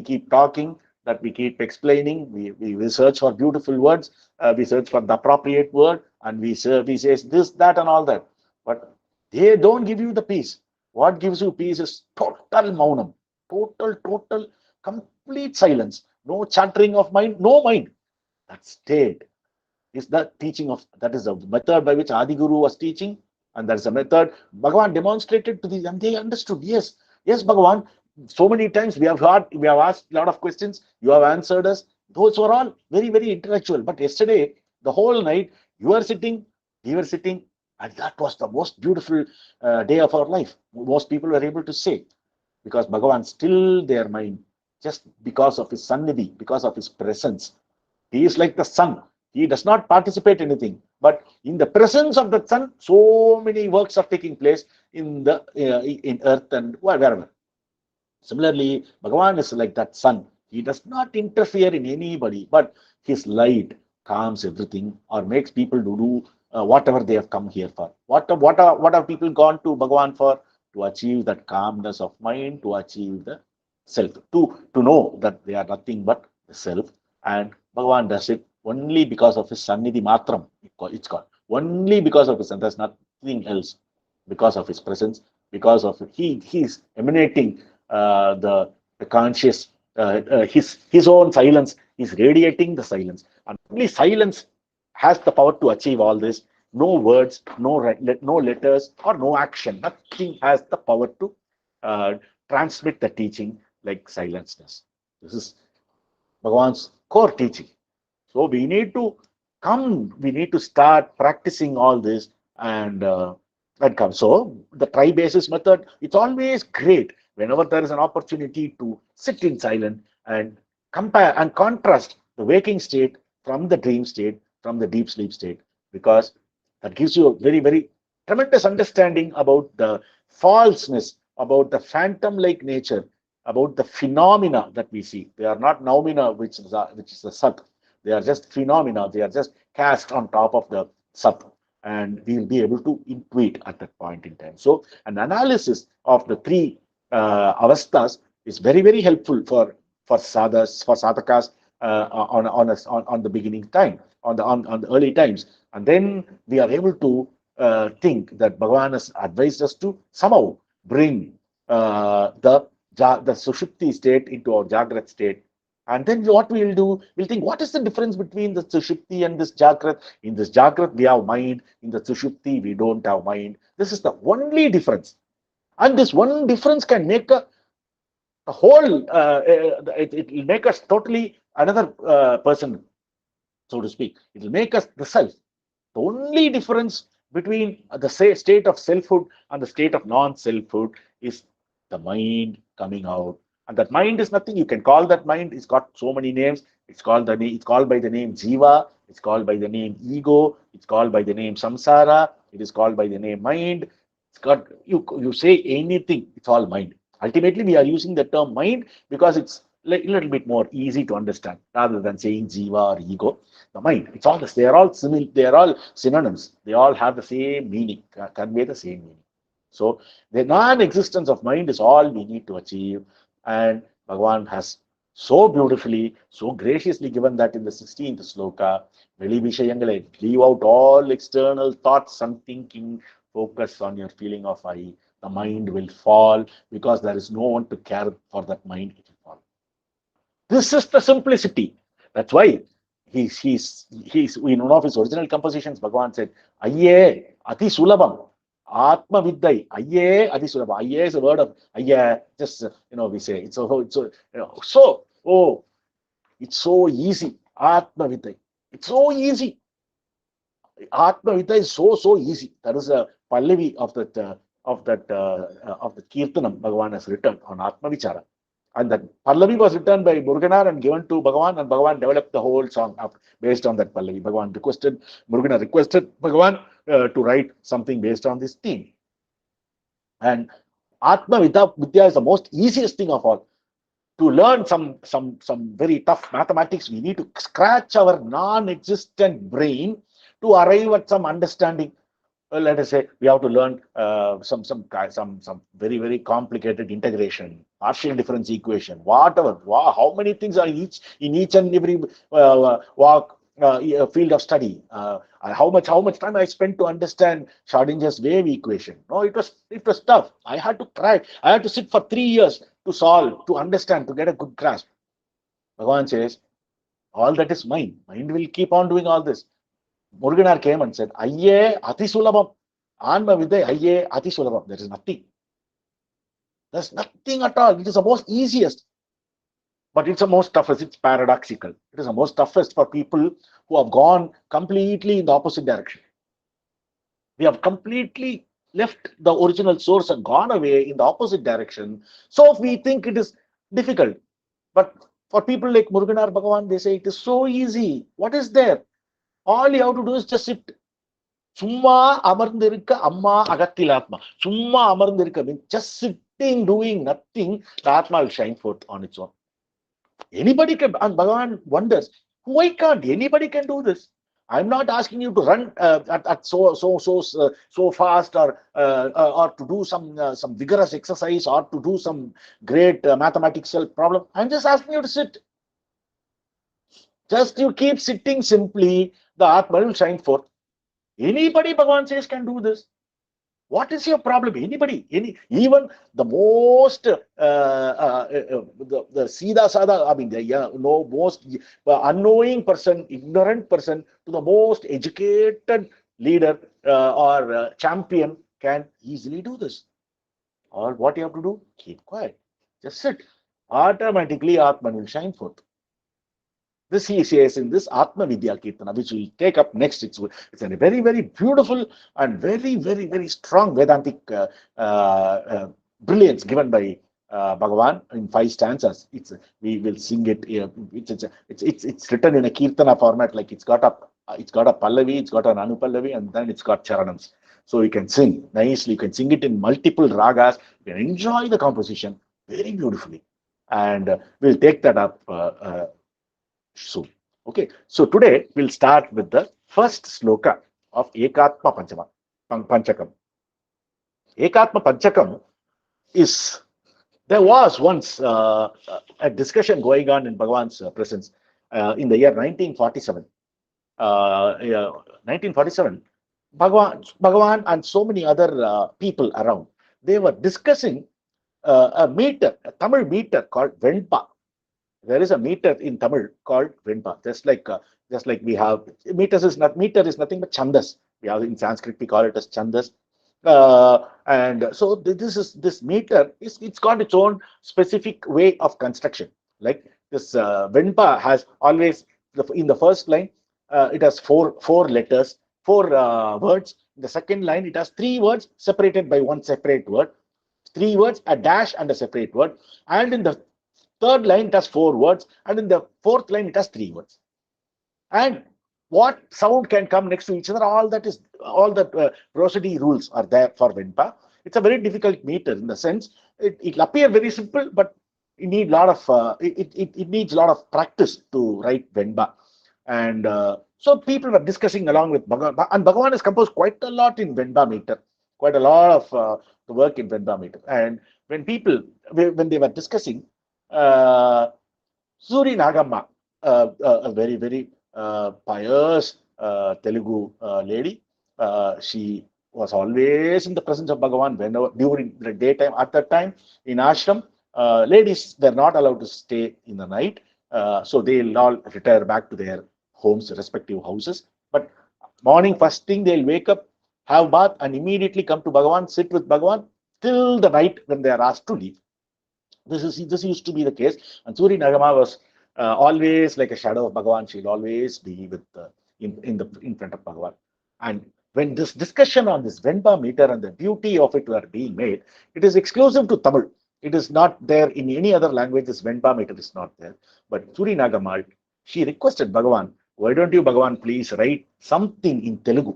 keep talking, that we keep explaining. We search for beautiful words, we search for the appropriate word, and we say this, that, and all that. But they don't give you the peace. What gives you peace is total maunam, total, complete silence. No chattering of mind, no mind. That state is the teaching of, that is the method by which Adi Guru was teaching, and that's the method Bhagavan demonstrated to these, and they understood. Yes, Bhagavan. So many times we have heard, we have asked a lot of questions, you have answered us. Those were all very, very intellectual. But yesterday, the whole night, you were sitting, we were sitting, and that was the most beautiful day of our life. Most people were able to say, because Bhagavan still their mind, just because of his sannidhi, because of his presence. He is like the sun. He does not participate in anything. But in the presence of the sun, so many works are taking place in the in earth and wherever. Similarly, Bhagavan is like that sun. He does not interfere in anybody, but his light calms everything or makes people to do whatever they have come here for. What have people gone to Bhagavan for? To achieve that calmness of mind, to achieve the self, to know that they are nothing but the self. And Bhagavan does it only because of his Sannidhi Matram. It's called only because of his, and there's nothing else. Because of his presence, because of he's emanating the conscious, his own silence is radiating the silence, and only silence has the power to achieve all this. No words, no letters, or no action. Nothing has the power to uh, transmit the teaching like silence does. This is Bhagavan's core teaching. So we need to start practicing all this, and come. So the tri-basis method, it's always great whenever there is an opportunity to sit in silence and compare and contrast the waking state from the dream state, from the deep sleep state, because that gives you a very, very tremendous understanding about the falseness, about the phantom-like nature, about the phenomena that we see. They are not noumena, which is the sat. They are just phenomena. They are just cast on top of the sat, and we will be able to intuit at that point in time. So an analysis of the three avasthas is very, very helpful for sadhakas on the beginning time, on the early times, and then we are able to think that Bhagavan has advised us to somehow bring the sushupti state into our jagrat state. And then what we'll do, we'll think, what is the difference between the sushupti and this jagrat? In this jagrat, we have mind. In the sushupti, we don't have mind. This is the only difference. And this one difference can make a whole, it will make us totally another person, so to speak. It will make us the self. The only difference between the state of selfhood and the state of non-selfhood is the mind coming out. And that mind is nothing. You can call that mind. It's got so many names. It's called by the name Jiva. It's called by the name ego. It's called by the name Samsara. It is called by the name mind. It's got you say anything. It's all mind. Ultimately, we are using the term mind because it's a little bit more easy to understand rather than saying Jiva or ego. The mind, it's all this. They are all similar. They are all synonyms. They all have the same meaning, convey the same meaning. So the non-existence of mind is all we need to achieve, and Bhagavan has so beautifully, so graciously given that in the 16th sloka. Veli Vishayangale, leave out all external thoughts and thinking. Focus on your feeling of I. The mind will fall because there is no one to care for that mind. It will fall. This is the simplicity. That's why he's in one of his original compositions, Bhagavan said, Ayye Ati Sulabam. Atma Viddai. Ayye Ati Sulabam. Ayye is a word of Ayye. Just we say it's it's so easy. Atma Viddai. It's so easy. Atma Vidya is so easy. That is a Pallavi of the Kirtanam Bhagavan has written on Atma Vichara. And that Pallavi was written by Muruganar and given to Bhagavan, and Bhagavan developed the whole song based on that Pallavi. Muruganar requested Bhagavan to write something based on this theme. And Atma Vidya is the most easiest thing of all. To learn some very tough mathematics, we need to scratch our non-existent brain to arrive at some understanding. Let us say we have to learn some very complicated integration, partial difference equation, whatever. Wow, how many things are in each and every field of study. How much time I spent to understand Schrodinger's wave equation. No, it was tough. I had to cry. I had to sit for 3 years to solve, to understand, to get a good grasp. Bhagavan says, all that is mine. Mind will keep on doing all this. Muruganar came and said, Ayye Ati Sulabam. Anma Vidya, Ayye Ati Sulabam. There is nothing. There's nothing at all. It is the most easiest. But it's the most toughest. It's paradoxical. It is the most toughest for people who have gone completely in the opposite direction. We have completely left the original source and gone away in the opposite direction. So we think it is difficult. But for people like Muruganar Bhagavan, they say it is so easy. What is there? All you have to do is just sit. Summa amarndirika amma agatil atma. Summa amarndirika means just sitting, doing nothing, the atma will shine forth on its own. Anybody can, and Bhagavan wonders, why can't anybody can do this? I'm not asking you to run at so fast, or to do some vigorous exercise, or to do some great mathematical problem. I'm just asking you to sit. Just you keep sitting simply, the Atma will shine forth. Anybody, Bhagavan says, can do this. What is your problem? Anybody, even the most the Sida Sada, I mean, most unknowing person, ignorant person, to the most educated leader or champion can easily do this. Or what you have to do? Keep quiet. Just sit. Automatically, Atman will shine forth. This he says in this Atma Vidya Kirtana, which we'll take up next. It's a very beautiful and very strong Vedantic brilliance given by Bhagavan in 5 stanzas. We will sing it. It's written in a Kirtana format, like it's got a Pallavi, it's got an Anupallavi, and then it's got Charanams. So you can sing nicely. You can sing it in multiple ragas. You can enjoy the composition very beautifully, and we'll take that up soon. Okay, so today we'll start with the first sloka of Ekatma Panchakam. Ekatma Panchakam is, there was once a discussion going on in Bhagavan's presence in the year 1947. 1947, Bhagavan and so many other people around, they were discussing a meter, a Tamil meter called Venpa. There is a meter in Tamil called Venpa. Just like we have meter is nothing but chandas. We have in Sanskrit, we call it as chandas. And so this meter it's got its own specific way of construction. Like this Venpa has always in the first line it has four letters, 4 words. In the second line it has 3 words separated by one separate word, 3 words, a dash and a separate word, and in the third line it has 4 words, and in the fourth line it has 3 words. And what sound can come next to each other, all the prosody rules are there for Venpa. It's a very difficult meter in the sense it'll appear very simple, but it needs a lot of practice to write Venpa. And so people were discussing along with Bhagavan, and Bhagavan has composed quite a lot in Venpa meter, quite a lot of the work in Venpa meter. And when they were discussing, Suri Nagamma, a very pious Telugu lady, she was always in the presence of Bhagavan during the daytime. At that time in ashram, ladies were not allowed to stay in the night, so they'll all retire back to their homes, respective houses. But morning, first thing, they'll wake up, have bath, and immediately come to Bhagavan, sit with Bhagavan till the night when they are asked to leave. This used to be the case, and Suri Nagama was always like a shadow of Bhagavan. She'll always be with in front of Bhagavan. And when this discussion on this Venpa meter and the beauty of it were being made, it is exclusive to Tamil. It is not there in any other language. This Venpa meter is not there. But Suri Nagama, she requested Bhagavan, why don't you, Bhagavan, please write something in Telugu?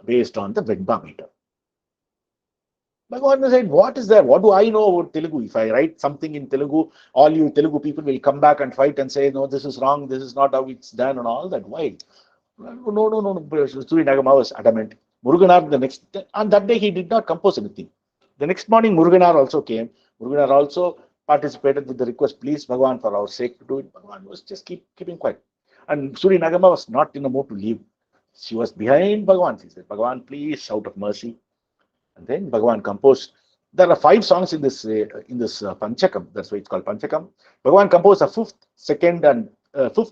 based on the Venpa meter. Bhagavan said, what is there? What do I know about Telugu? If I write something in Telugu, all you Telugu people will come back and fight and say, no, this is wrong, this is not how it's done and all that. Why? No. Suri Nagama was adamant. Muruganar, the next, on that day, he did not compose anything. The next morning, Muruganar also came. Muruganar also participated with the request, please, Bhagavan, for our sake, to do it. Bhagavan was just keeping quiet. And Suri Nagama was not in a mood to leave. She was behind Bhagavan. She said, Bhagavan, please, out of mercy. And then Bhagavan composed. There are 5 songs in this Panchakam. That's why it's called Panchakam. Bhagavan composed a fifth,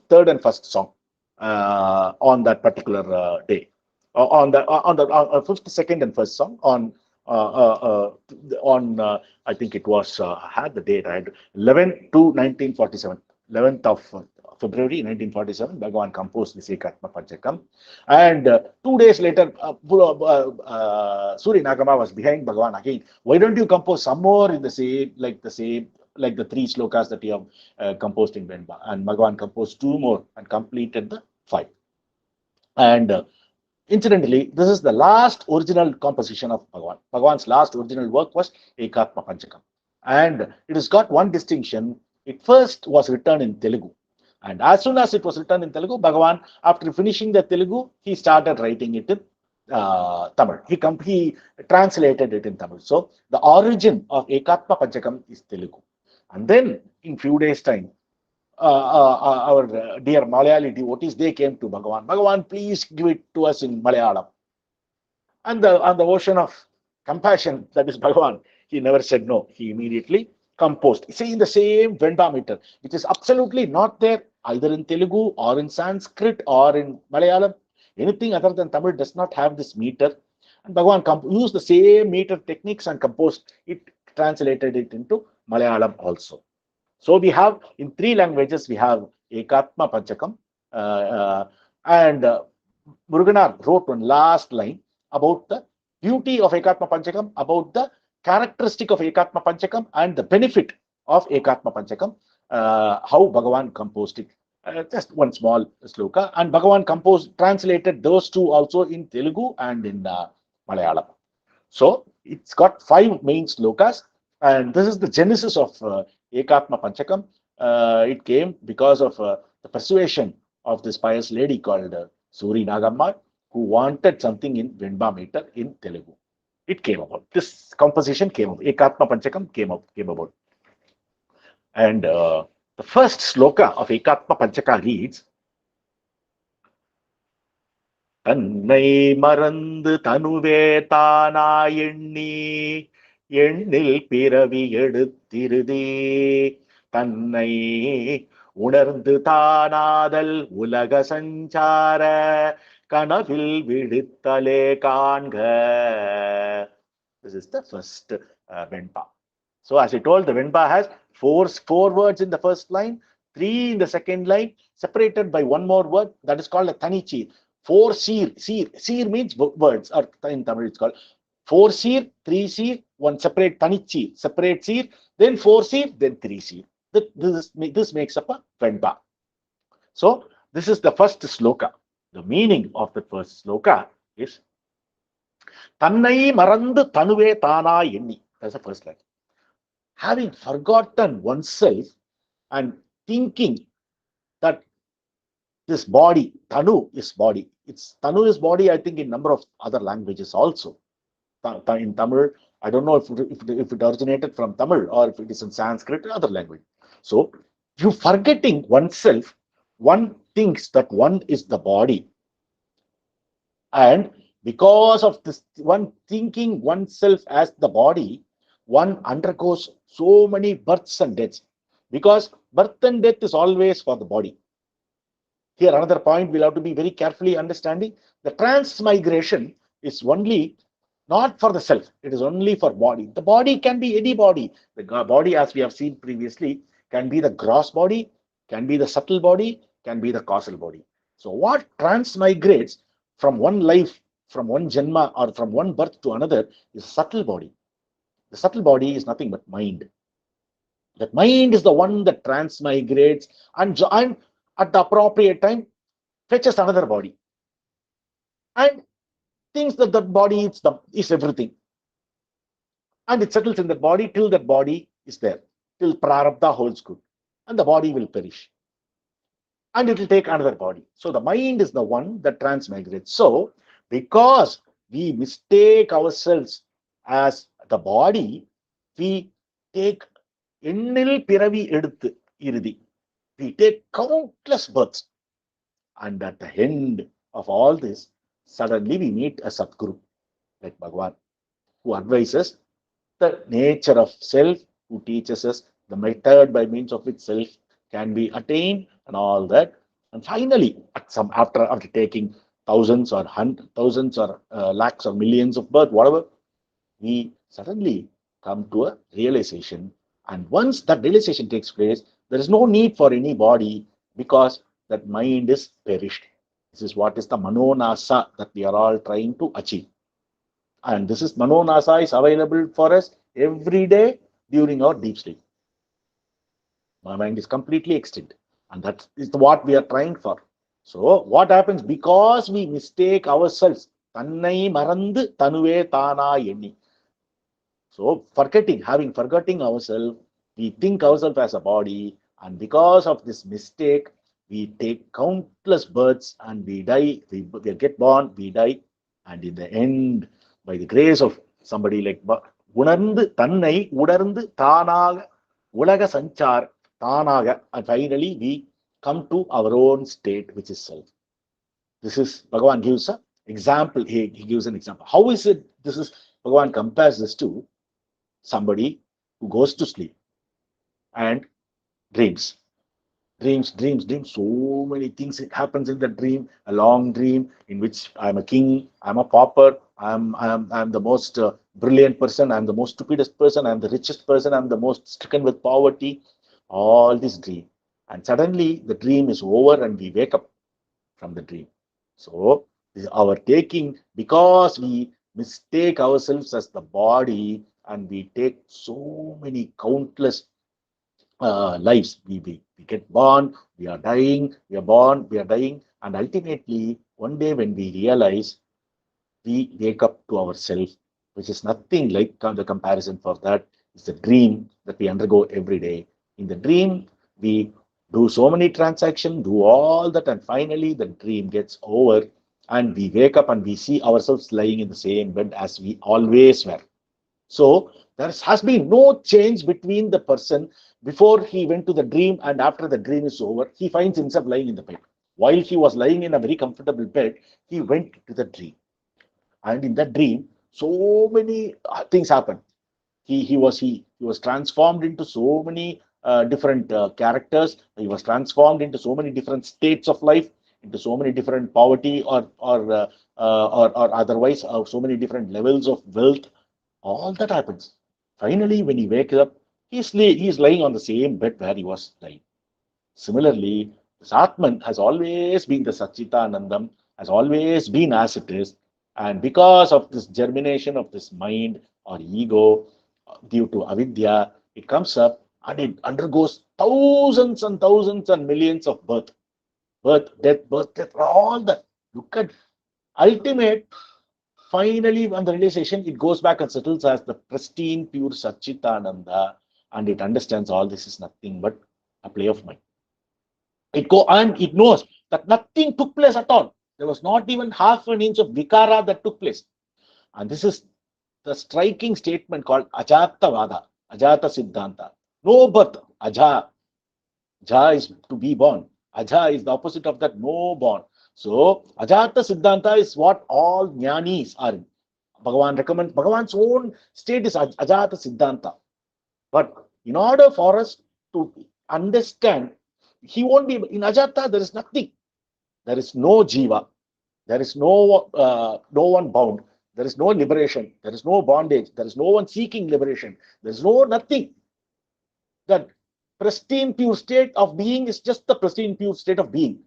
third, and first song on that particular day. On the fifth, second, and first song on I think it was had the date. I had 11 to 1947, 11th of February 1947. Bhagavan composed this Ekatma Panchakam, and 2 days later, Suri Nagama was behind Bhagavan again. Why don't you compose some more in the same, like the 3 slokas that you have composed in Venpa? And Bhagavan composed 2 more and completed the 5. And incidentally, this is the last original composition of Bhagavan. Bhagavan's last original work was Ekatma Panchakam. And it has got one distinction. It first was written in Telugu. And as soon as it was written in Telugu, Bhagavan, after finishing the Telugu, he started writing it in Tamil. He translated it in Tamil. So the origin of Ekatma Panchakam is Telugu. And then in few days' time, our dear Malayali devotees, they came to Bhagavan. Bhagavan, please give it to us in Malayalam. And on the ocean of compassion, that is Bhagavan, he never said no. He immediately composed. See, in the same Venpa meter, which is absolutely not there either in Telugu or in Sanskrit or in Malayalam. Anything other than Tamil does not have this meter. And Bhagavan used the same meter techniques and composed it, translated it into Malayalam also. So we have in 3 languages, we have Ekatma Panchakam, and Muruganar wrote one last line about the beauty of Ekatma Panchakam, about the characteristic of Ekatma Panchakam and the benefit of Ekatma Panchakam, how Bhagavan composed it. Just one small sloka, and Bhagavan translated those 2 also in Telugu and in Malayalam. So it's got 5 main slokas, and this is the genesis of Ekatma Panchakam. It came because of the persuasion of this pious lady called Suri Nagamma, who wanted something in Venpa meter in Telugu. It came about. This composition came about. Ekatma Panchakam came about. And the first sloka of Ekatma Panchaka reads, Tannai marandu tanuve tana enni எண்ணில் பிறவி எடுத்திருதே தன்னை உணர்ந்து தானாதல் உலக சஞ்சார கனவில் விடுத்தலே காண்க. This is the first Venpa. So as I told, the Venpa has four words in the first line, 3 in the second line, separated by 1 more word that is called a Tanichi. 4 seer. Seer means words, or in Tamil it's called 4 seer, 3 seer, 1 separate Tanichi, separate seer, then 4 seer, then 3 seer. This makes up a Venpa. So this is the first sloka. The meaning of the first sloka is Tannai marandu tanuve tana enni. That's the first line. Having forgotten oneself and thinking that this body, Tanu is body. Tanu is body, I think, in number of other languages also. In Tamil, I don't know if it originated from Tamil or if it is in Sanskrit or other language. So, you forgetting oneself, one thinks that one is the body. And because of this, one thinking oneself as the body, one undergoes so many births and deaths. Because birth and death is always for the body. Here, another point we'll have to be very carefully understanding. The transmigration is only not for the self. It is only for body. The body can be any body. The body, as we have seen previously, can be the gross body, can be the subtle body, can be the causal body. So what transmigrates from one life, from one janma, or from one birth to another is subtle body. The subtle body is nothing but mind. That mind is the one that transmigrates and at the appropriate time fetches another body. And thinks that that body is everything. And it settles in the body till that body is there, till prarabdha holds good. And the body will perish. And it will take another body. So the mind is the one that transmigrates. So because we mistake ourselves as the body, we take Ennil Piravi Eduthu Iridi. We take countless births. And at the end of all this, suddenly we meet a Satguru like Bhagavan, who advises the nature of self, who teaches us the method by means of which self can be attained and all that. And finally, after taking thousands or thousands or lakhs or millions of births, whatever, we suddenly come to a realization. And once that realization takes place, there is no need for any body because that mind is perished. This is what is the manonasa that we are all trying to achieve. And this is manonasa is available for us every day during our deep sleep. My mind is completely extinct. And that is what we are trying for. So what happens? Because we mistake ourselves. Tannai marandu tanuve tana yenni. So forgetting ourselves, we think ourselves as a body, and because of this mistake, we take countless births and we die. We get born, we die, and in the end, by the grace of somebody like Unarndu Tannai Udarndu Tanaga Ulaga Sanchar Tanaga, and finally we come to our own state, which is self. This is Bhagavan gives an example. He gives an example. How is it? This is Bhagavan compares this to somebody who goes to sleep and dreams. Dreams. So many things happens in the dream. A long dream in which I'm a king, I'm a pauper, I'm the most brilliant person, I'm the most stupidest person, I'm the richest person, I'm the most stricken with poverty. All this dream, and suddenly the dream is over, and we wake up from the dream. So our taking, because we mistake ourselves as the body, and we take so many countless lives. We get born, we are dying, we are born, we are dying, and ultimately, one day when we realize, we wake up to ourselves, which is nothing like the comparison for that is the dream that we undergo every day. In the dream, we do so many transactions, do all that, and finally the dream gets over, and we wake up and we see ourselves lying in the same bed as we always were. So there has been no change between the person before he went to the dream and after the dream is over. He finds himself lying in the bed. While he was lying in a very comfortable bed, he went to the dream. And in that dream, so many things happened. He was transformed into so many different characters. He was transformed into so many different states of life, into so many different poverty or otherwise, so many different levels of wealth. All that happens. Finally, when he wakes up, he's lying on the same bed where he was lying. Similarly, this Atman has always been the Satchitanandam, has always been as it is. And because of this germination of this mind or ego, due to avidya, it comes up and it undergoes thousands and thousands and millions of birth, death, all that. Look at ultimate. Finally, on the realization, it goes back and settles as the pristine, pure Satchitananda, and it understands all this is nothing but a play of mind. It knows that nothing took place at all. There was not even half an inch of vikara that took place. And this is the striking statement called Ajata Vada, Ajata Siddhanta. No birth, Aja. Ja is to be born. Aja is the opposite of that, no born. So, Ajata Siddhanta is what all jnanis are in. Bhagavan recommends, Bhagavan's own state is Ajata Siddhanta. But in order for us to understand, he won't be, in Ajata, there is nothing. There is no jiva. There is no one bound. There is no liberation. There is no bondage. There is no one seeking liberation. There is no nothing. That pristine pure state of being is just the pristine pure state of being.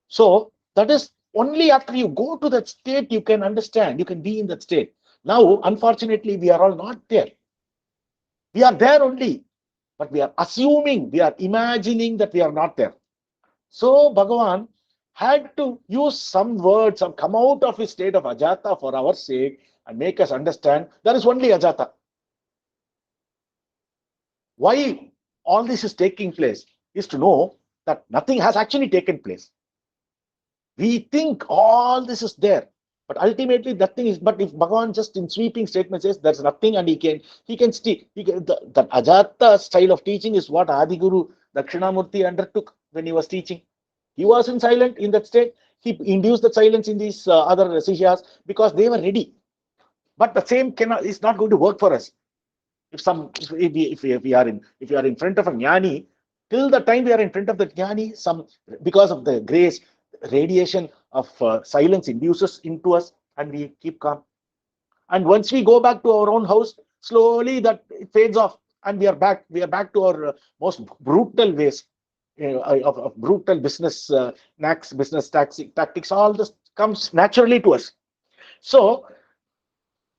So that is only after you go to that state you can understand, you can be in that state. Now, unfortunately, we are all not there. We are there only, but we are assuming, we are imagining that we are not there. So Bhagavan had to use some words and come out of his state of Ajata for our sake and make us understand there is only Ajata. Why all this is taking place is to know that nothing has actually taken place. We think all this is there, but ultimately that thing is. But if Bhagavan just in sweeping statement says there's nothing, and he can still the Ajata style of teaching is what Adi Guru Dakshinamurti undertook when he was teaching. He was in silent in that state. He induced the silence in these other Sishyas because they were ready. But the same cannot is not going to work for us. If we are in front of a jnani, till the time we are in front of the jnani, because of the grace, radiation of silence induces into us, and we keep calm. And once we go back to our own house, slowly that it fades off, and we are back. We are back to our most brutal ways of brutal business knacks, business tactics. All this comes naturally to us. So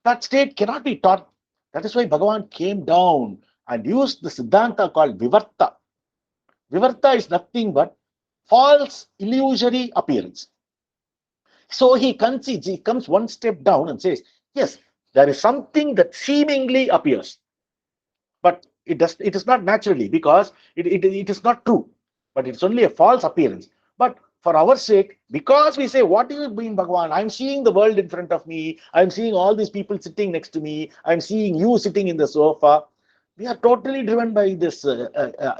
that state cannot be taught. That is why Bhagavan came down and used the Siddhanta called Vivarta. Vivarta is nothing but false, illusory appearance. So he concedes, he comes one step down and says, yes, there is something that seemingly appears, but it is not naturally, because it is not true, but it's only a false appearance. But for our sake, because we say, what is it being Bhagavan? I'm seeing the world in front of me. I'm seeing all these people sitting next to me. I'm seeing you sitting in the sofa. We are totally driven by this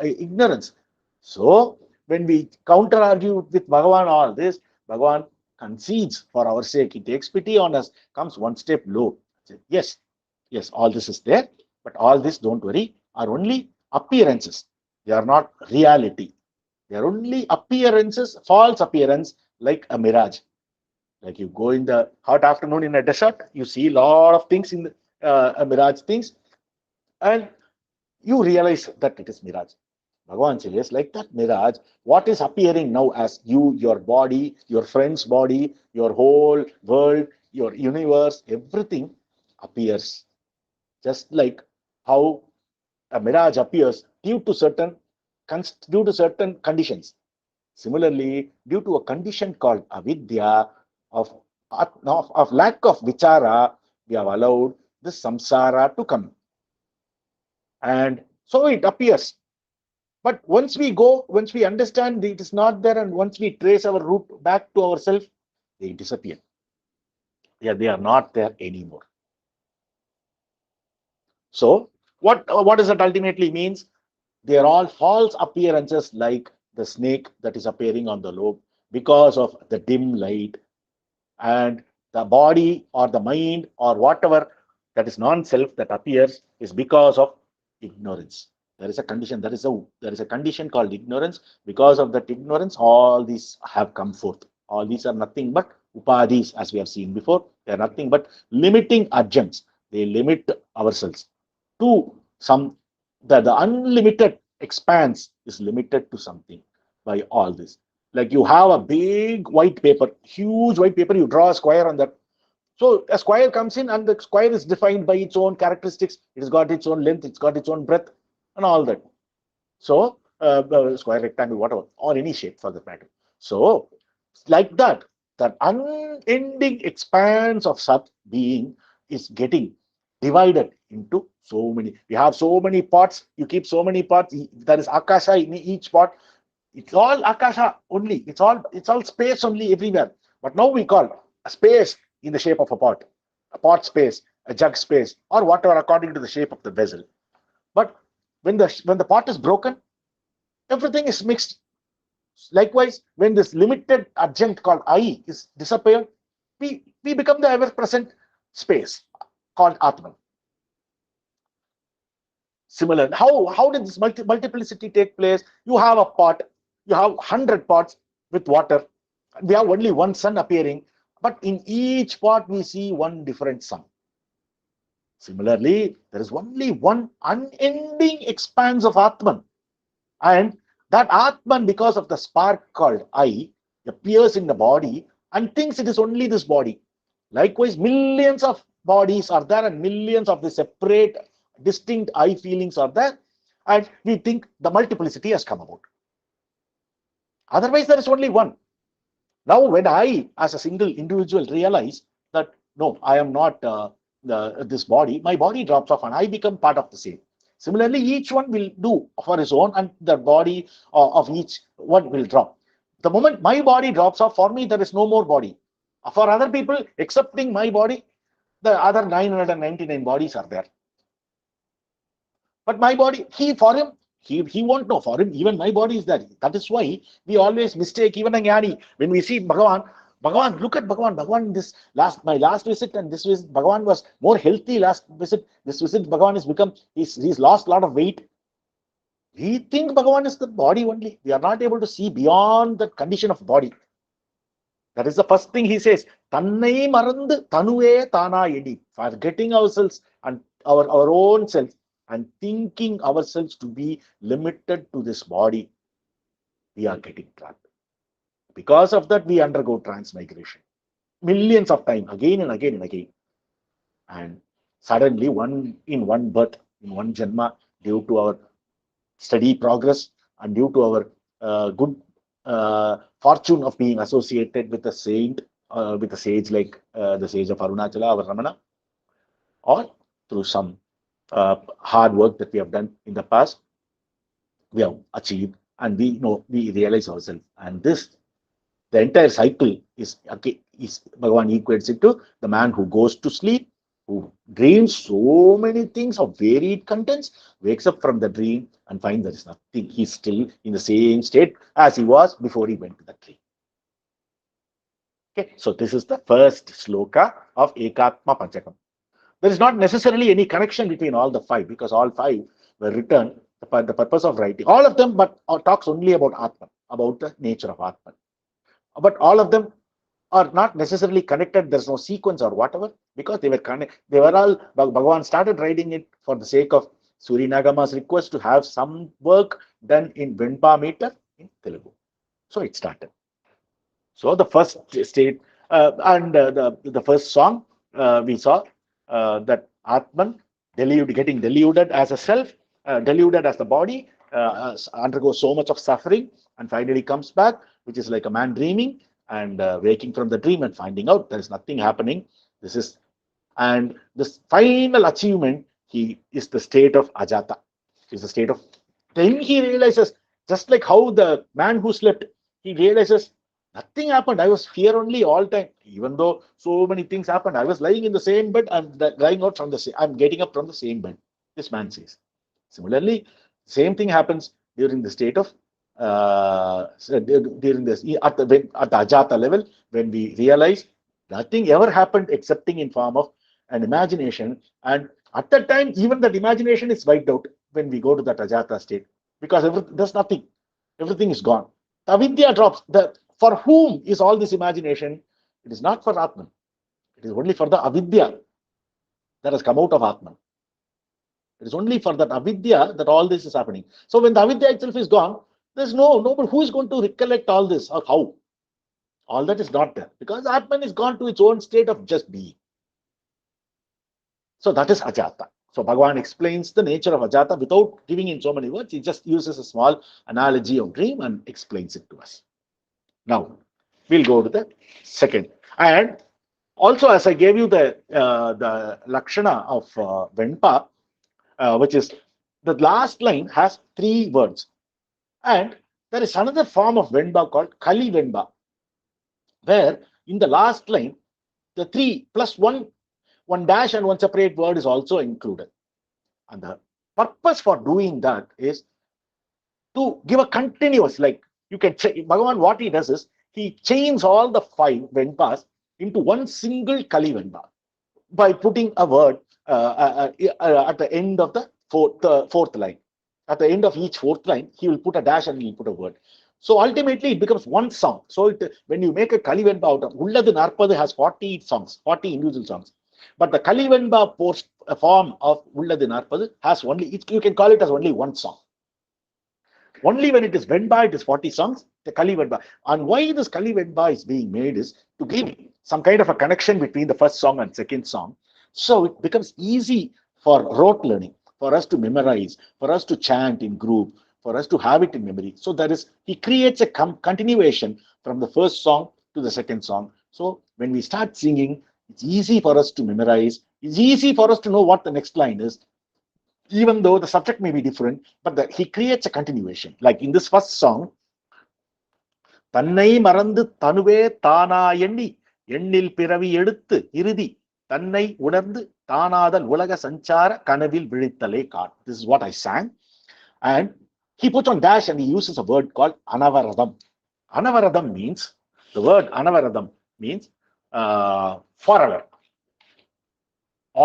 ignorance. So when we counter argue with Bhagavan all this, Bhagavan concedes for our sake. He takes pity on us, comes one step low. Yes, yes, all this is there, but all this, don't worry, are only appearances. They are not reality. They are only appearances, false appearance, like a mirage. Like you go in the hot afternoon in a desert, you see a lot of things in the, a mirage things, and you realize that it is mirage. Bhagavan says, like that mirage, what is appearing now as you, your body, your friend's body, your whole world, your universe, everything appears just like how a mirage appears due to certain conditions. Similarly, due to a condition called avidya, of, of lack of vichara, we have allowed this samsara to come. And so it appears. But once we understand that it is not there, and once we trace our route back to ourselves, they disappear. Yeah, they are not there anymore. So what does that ultimately means? They are all false appearances, like the snake that is appearing on the lobe because of the dim light, and the body or the mind or whatever that is non-self that appears is because of ignorance. There is a condition. There is a condition called ignorance. Because of that ignorance, all these have come forth. All these are nothing but upadhis, as we have seen before. They are nothing but limiting adjuncts. They limit ourselves to some. The unlimited expanse is limited to something by all this. Like you have a big white paper, huge white paper, you draw a square on that. So a square comes in, and the square is defined by its own characteristics. It has got its own length, it's got its own breadth, and all that. So square, rectangle, whatever, or any shape for that matter. So like that unending expanse of Sat being is getting divided into so many. We have so many pots. You keep so many pots. There is Akasha in each pot. It's all Akasha only. It's all space only everywhere. But now we call a space in the shape of a pot space, a jug space, or whatever according to the shape of the vessel. But when the pot is broken, everything is mixed. Likewise, when this limited adjunct called I is disappeared, we become the ever-present space called Atman. Similar. How did this multiplicity take place? You have a pot, you have 100 pots with water. We have only one sun appearing, but in each pot we see one different sun. Similarly, there is only one unending expanse of Atman, and that Atman, because of the spark called I, appears in the body and thinks it is only this body. Likewise, millions of bodies are there, and millions of the separate, distinct I feelings are there, and we think the multiplicity has come about. Otherwise, there is only one. Now, when I, as a single individual, realize that no, I am not this body, my body drops off and I become part of the same. Similarly, each one will do for his own, and the body of each one will drop. The moment my body drops off, for me, there is no more body. For other people, excepting my body, the other 999 bodies are there. But my body, for him, he won't know. For him, even my body is there. That is why we always mistake even a jnani. When we see Bhagavan, look at Bhagavan. Bhagavan, my last visit and this visit, Bhagavan was more healthy last visit. This visit, Bhagavan has become, he's lost a lot of weight. We think Bhagavan is the body only. We are not able to see beyond the condition of body. That is the first thing he says. Tannai marandu tanuve tana edi. Forgetting ourselves and our own self and thinking ourselves to be limited to this body, we are getting trapped. Because of that, we undergo transmigration. Millions of times, again and again and again. And suddenly, in one birth, in one janma, due to our steady progress and due to our good fortune of being associated with a saint, with a sage like the sage of Arunachala or Ramana, or through some hard work that we have done in the past, we have achieved, and we realize ourselves. And the entire cycle is Bhagavan equates it to the man who goes to sleep, who dreams so many things of varied contents, wakes up from the dream and finds there is nothing. He's still in the same state as he was before he went to the dream. Okay, so this is the first sloka of Ekatma Panchakam. There is not necessarily any connection between all the five, because all five were written, the purpose of writing, all of them, but talks only about Atman, about the nature of Atman. But all of them are not necessarily connected. There's no sequence or whatever, because they were connected. They were all, Bhagavan started writing it for the sake of Suri Nagama's request to have some work done in Venpa meter in Telugu. So it started. So the first state and the first song we saw that Atman getting deluded as a self, deluded as the body, undergoes so much of suffering, and finally comes back, which is like a man dreaming and waking from the dream and finding out there is nothing happening. And this final achievement, he is the state of Ajata. Is the state of. Then he realizes, just like how the man who slept, he realizes nothing happened. I was here only all time. Even though so many things happened, I was lying in the same bed. I'm getting up from the same bed. This man says. Similarly, same thing happens during the state of during this at the Ajata level, when we realize nothing ever happened excepting in form of an imagination, and at that time even that imagination is wiped out when we go to that Ajata state, because there's nothing, everything is gone. The avidya drops. For whom is all this imagination? It is not for Atman. It is only for the avidya that has come out of Atman. It is only for that avidya that all this is happening. So when the avidya itself is gone, there's nobody who is going to recollect all this, or how. All that is not there, because Atman is gone to its own state of just being. So that is Ajata. So Bhagavan explains the nature of Ajata without giving in so many words. He just uses a small analogy of dream and explains it to us. Now, we'll go to the second. And also, as I gave you the Lakshana of Venpa, which is the last line has 3 words. And there is another form of Venpa called Kali Venpa, where in the last line, the 3 plus 1 dash and 1 separate word is also included. And the purpose for doing that is to give a continuous, like you can check, Bhagavan, what he does is, he chains all the 5 Venpas into one single Kali Venpa by putting a word at the end of the fourth line. At the end of each 4th line, he will put a dash and he will put a word. So ultimately, it becomes one song. So when you make a Kali Venpa out of Ullathu Narpadu has 40 songs, 40 individual songs. But the Kali Venpa form of Ullathu Narpadu has only, you can call it as only one song. Only when it is Venpa, it is 40 songs, the Kali Venpa. And why this Kali Venpa is being made is to give some kind of a connection between the first song and second song. So it becomes easy for rote learning, for us to memorize, for us to chant in group, for us to have it in memory. So he creates a continuation from the first song to the second song. So when we start singing, it's easy for us to memorize. It's easy for us to know what the next line is, even though the subject may be different, but he creates a continuation. Like in this first song, தன்னை மறந்து தனுவே தானா எண்ணி எண்ணில் பிறவி எடுத்து இறுதி தன்னை உணர்ந்து தானாதல் உலக சஞ்சார கனவில் விழித்தலே God. This is what I sang. And he puts on dash and he uses a word called anavaradam. Anavaradam means, the word anavaradam means forever,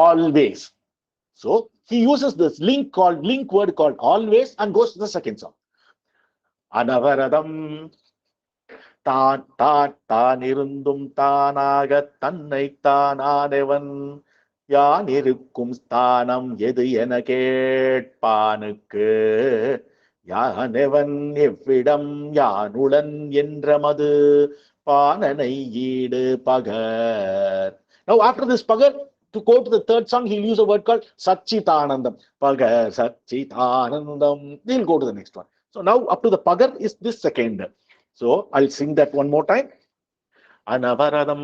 always. So he uses this link word called always and goes to the second song. Anavaradam தான் தான் தான் இருந்தும் தானாக தன்னை தானானவன் யான் இருக்கும் ஸ்தானம் எது என கேட்பானுக்கு யானவன் எவ்விடம் யானுளன் என்ற மது பானனை ஈடு பகர். Now after this pagar, to go to the third song, he'll use a word called Satchitanandam. Pagar Satchitanandam. We'll go to the next one. So now up to the pagar is this second. So I'll sing that one more time. Anavaradam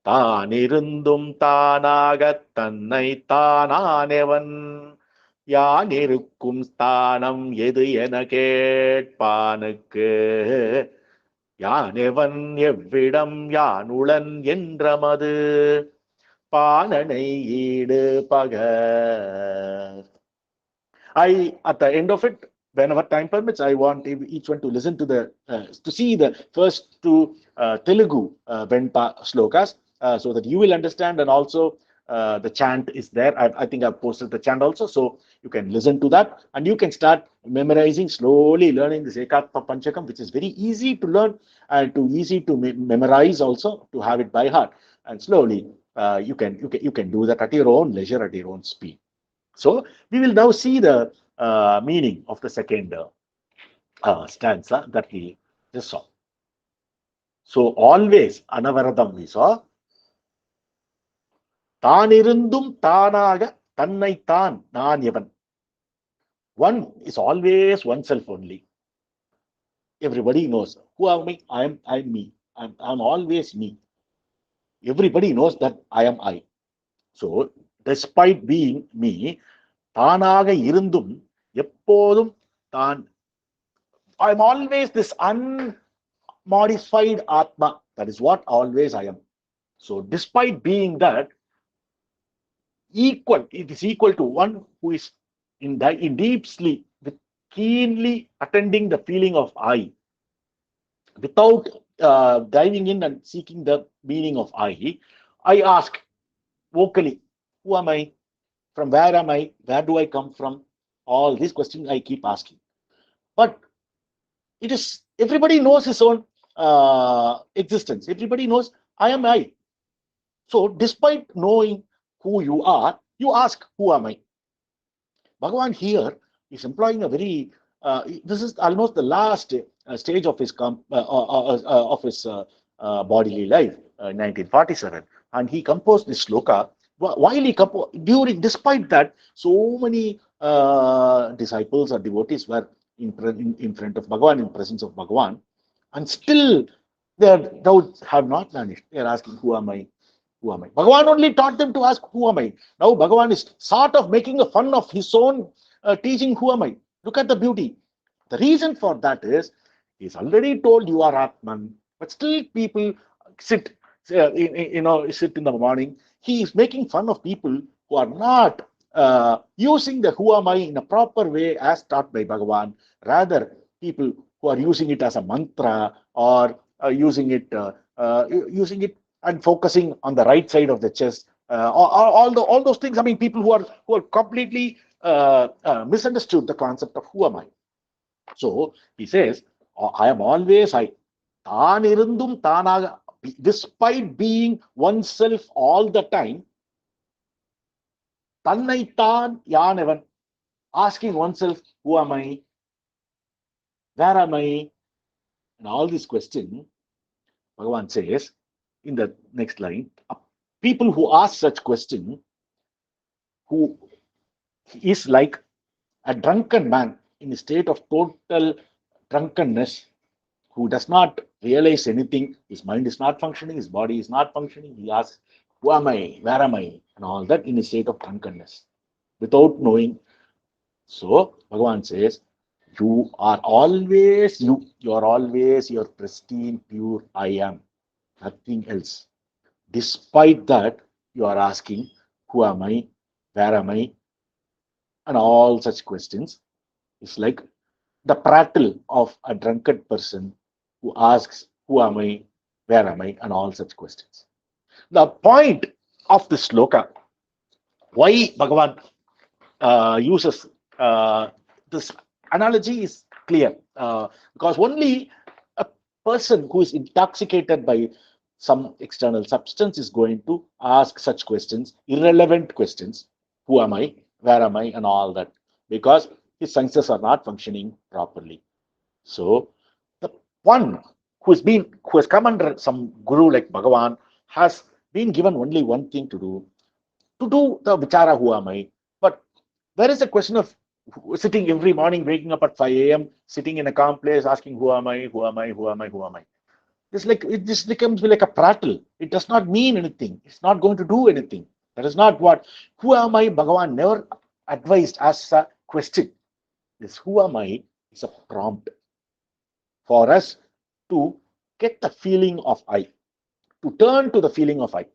தானிருந்தும் தானாக தன்னை தானானவன் யான் இருக்கும் ஸ்தானம் எது என கேட்பானுக்கு யானெவன் எவ்விடம் யானுளன் என்றமது பானனை ஈடு பகர். At the end of it, whenever time permits, I want each one to listen to to see the first two Telugu Venpa Slokas, so that you will understand, and also the chant is there. I think I've posted the chant also, so you can listen to that, and you can start memorizing, slowly learning this Ekatma Panchakam, which is very easy to learn and easy to memorize also, to have it by heart, and slowly you can do that at your own leisure, at your own speed. So we will now see the meaning of the second stanza that we just saw. So always anavaradam we saw. தானிருந்தும் தானாக தன்னைத்தான் நான் எவன். One is always oneself only. Everybody knows who am I. I'm me. I'm always me. Everybody knows that I am I. So despite being me, தானாக இருந்தும் எப்போதும் தான், I'm always this unmodified Atma. That is what always I am. So despite being that, it is equal to one who is in deep sleep, with keenly attending the feeling of I, without diving in and seeking the meaning of I ask vocally, who am I? From where am I? Where do I come from? All these questions I keep asking. But it is, everybody knows his own existence. Everybody knows I am I. So despite knowing who you are, you ask, who am I? Bhagavan here is employing a very, this is almost the last stage of his bodily life, 1947. And he composed this sloka. While he composed, despite that, so many disciples or devotees were in front of Bhagavan, in presence of Bhagavan, and still their doubts have not vanished. They are asking, who am I? Who am I? Bhagavan only taught them to ask, who am I? Now Bhagavan is sort of making a fun of his own teaching, who am I? Look at the beauty. The reason for that is, he's already told you are Atman, but still people sit in the morning. He is making fun of people who are not using the who am I in a proper way as taught by Bhagavan. Rather, people who are using it as a mantra, or using it and focusing on the right side of the chest, all those things. I mean, people who are completely misunderstood the concept of who am I. So he says, I am always I. தான் இருந்தும் தானாக, despite being oneself all the time, தன்னைத்தான் யானவன், asking oneself, who am I? Where am I? And all these questions, Bhagavan says in the next line, people who ask such question, who is like a drunken man in a state of total drunkenness, who does not realize anything. His mind is not functioning, his body is not functioning. He asks, who am I? Where am I? And all that in a state of drunkenness without knowing. So Bhagavan says, you are always you. You are always your pristine, pure I am. Nothing else. Despite that, you are asking, who am I? Where am I? And all such questions. It's like the prattle of a drunkard person who asks, who am I? Where am I? And all such questions. The point of this sloka, why Bhagavan uses this analogy is clear, because only a person who is intoxicated by some external substance is going to ask such questions, irrelevant questions. Who am I? Where am I? And all that, because his senses are not functioning properly. So the one who has come under some guru like Bhagavan has been given only one thing to do the vichara, who am I? But there is a question of sitting every morning, waking up at 5 a.m., sitting in a calm place, asking, who am I? Who am I? Who am I? Who am I? It's like it just becomes like a prattle. It does not mean anything. It's not going to do anything. That is not what. Who am I? Bhagavan never advised as a question. This who am I is a prompt for us to get the feeling of I, to turn to the feeling of I.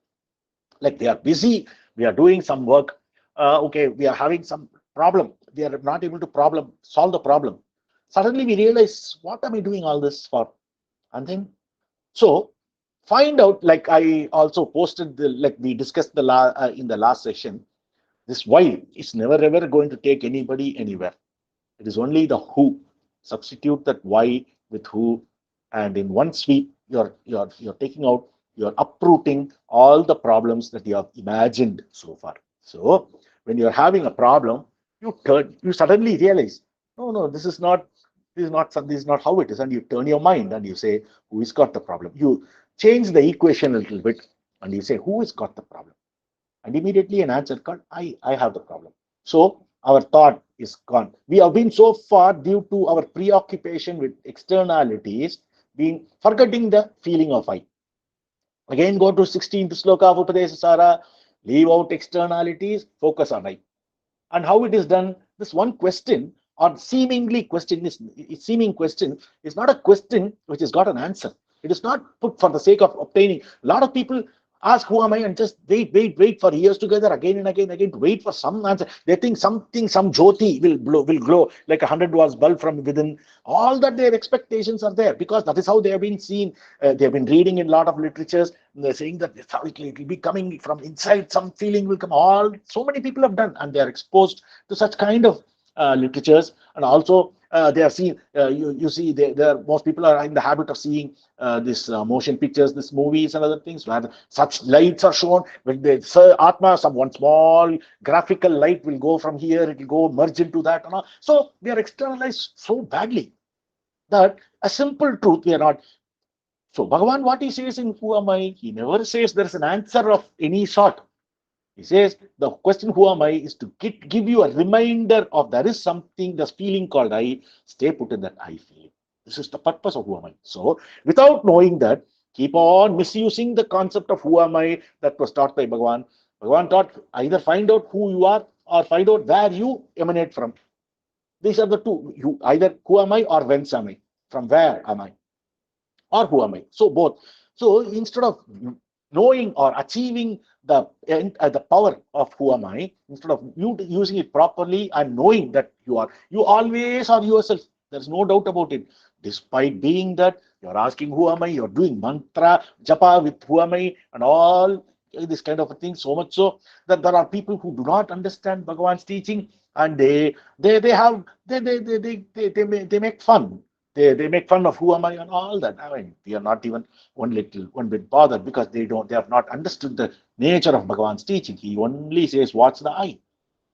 Like they are busy, we are doing some work, okay, we are having some problem, we are not able to solve the problem. Suddenly we realize, what am I doing all this for? And then, so find out, like I also posted, like we discussed in the last session, this why is never ever going to take anybody anywhere. It is only the who. Substitute that why with who, and in one sweep, you're taking out, you're uprooting all the problems that you have imagined so far. So when you're having a problem, you suddenly realize, no, no, this is not how it is, and you turn your mind and you say, who has got the problem? You change the equation a little bit, and you say, who has got the problem? And immediately an answer called, I have the problem. So our thought is gone. We have been so far due to our preoccupation with externalities, being forgetting the feeling of I. Again, go to 16th sloka of Upadesasara, leave out externalities, focus on I. And how it is done, this one question or seeming question is not a question which has got an answer. It is not put for the sake of obtaining. A lot of people ask, who am I? And just wait for years together, again and again to wait for some answer. They think something, some jyoti will glow like 100 watts bulb from within. All that their expectations are there, because that is how they have been seen. They have been reading in a lot of literatures. They're saying that it will be coming from inside, some feeling will come. All so many people have done, and they are exposed to such kind of literatures. And also they are seen, you see, most people are in the habit of seeing this motion pictures, these movies and other things, where such lights are shown. When they say Atma, some one small graphical light will go from here, it will go merge into that. And all. So we are externalized so badly that a simple truth we are not. So Bhagavan, what he says in who am I, he never says there is an answer of any sort. He says the question who am I is to give you a reminder of there is something, this feeling called I. Stay put in that I feeling. This is the purpose of who am I. So without knowing that, keep on misusing the concept of who am I that was taught by Bhagavan. Bhagavan taught, either find out who you are or find out where you emanate from. These are the two. You either who am I or whence am I? From where am I? Or who am I? So both. So instead of knowing or achieving the power of who am I, instead of you using it properly and knowing that you always are yourself. There's no doubt about it. Despite being that, you're asking who am I, you're doing mantra, japa with who am I, and all this kind of a thing. So much so that there are people who do not understand Bhagavan's teaching, and they make fun. They make fun of who am I and all that. I mean, we are not even one bit bothered, because they have not understood the nature of Bhagavan's teaching. He only says, watch the I.